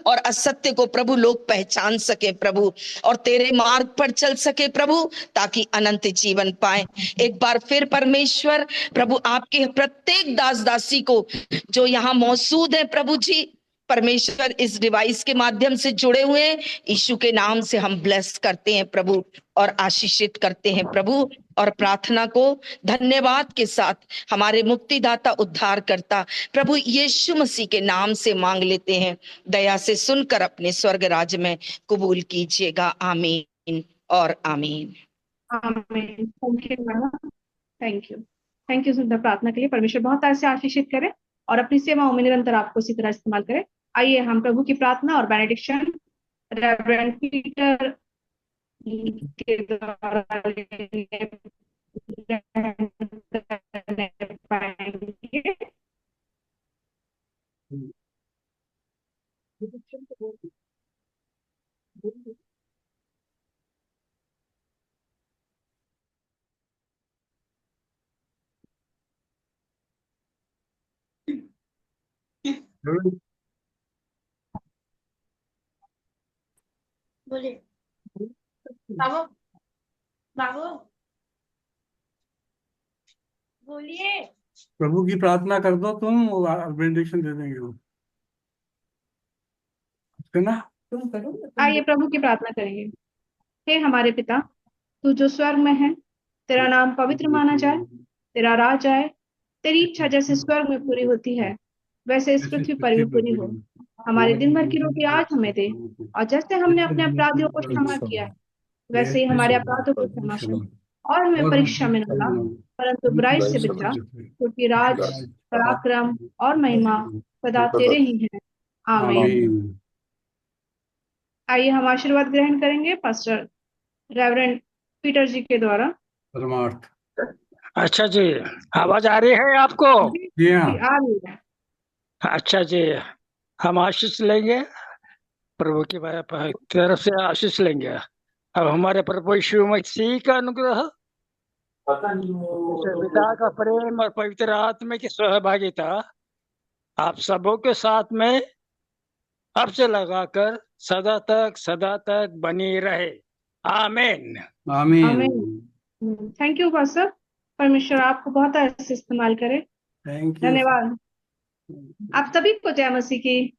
और असत्य को प्रभु लोग पहचान सके प्रभु, और तेरे मार्ग पर चल सके प्रभु, ताकि अनंत जीवन पाए। एक बार फिर परमेश्वर प्रभु, आपके प्रत्येक दास दासी को जो यहाँ मौजूद है प्रभु जी परमेश्वर, इस डिवाइस के माध्यम से जुड़े हुए हैं, यीशु के नाम से हम ब्लेस करते हैं प्रभु और आशीषित करते हैं प्रभु, और प्रार्थना को धन्यवाद के साथ हमारे मुक्तिदाता उद्धार करता प्रभु यीशु मसीह के नाम से मांग लेते हैं। दया से सुनकर अपने स्वर्ग राज्य में कबूल कीजिएगा। आमीन और आमीन। आमीन। थैंक यू, थैंक यू सुंदर प्रार्थना के लिए। परमेश्वर बहुत तरह से आशीषित करे और अपनी सेवाओं में निरंतर आपको इसी तरह इस्तेमाल करे। आइए हम प्रभु की प्रार्थना और बेनेडिक्शन रेवरेंड पीटर के द्वारा पाएंगे। बोलिए बाबू, बाबू बोलिए। प्रभु की प्रार्थना कर दो तुम, वो बेनेडिक्शन दे देंगे वो, है ना? तुम करो। आइए प्रभु की प्रार्थना करेंगे। हे हमारे पिता, तू जो स्वर्ग में है, तेरा नाम पवित्र माना जाए, तेरा राज आए, तेरी इच्छा जैसे स्वर्ग में पूरी होती है वैसे इस पृथ्वी पर भी पूरी हो। हमारे दिन भर की रोटी आज हमें दे, और जैसे हमने अपने अपराधियों को क्षमा किया वैसे ही हमारे अपराधों को क्षमा कर, और हमें परीक्षा में न ला परंतु बुराई से बचा, क्योंकि राज, पराक्रम और महिमा सदा तेरे ही हैं। आमीन। आइए हम आशीर्वाद ग्रहण करेंगे पास्टर रेवरेंड पीटर जी के द्वारा। परमार्थ। अच्छा जी, आवाज आ रही है आपको? जी हाँ, आ रही है। अच्छा जी, हम आशीष लेंगे, प्रभु की तरफ से आशीष लेंगे। अब हमारे प्रभु यीशु मसीह का अनुग्रह, पिता का प्रेम और पवित्र आत्मा की सहभागिता आप सबों के साथ में अब से लगाकर सदा तक बनी रहे। आमीन। आमीन। आमीन। Thank you pastor. परमेश्वर आपको बहुत ऐसे इस्तेमाल करे। Thank you. धन्यवाद। आप सभी को जय मसीह की।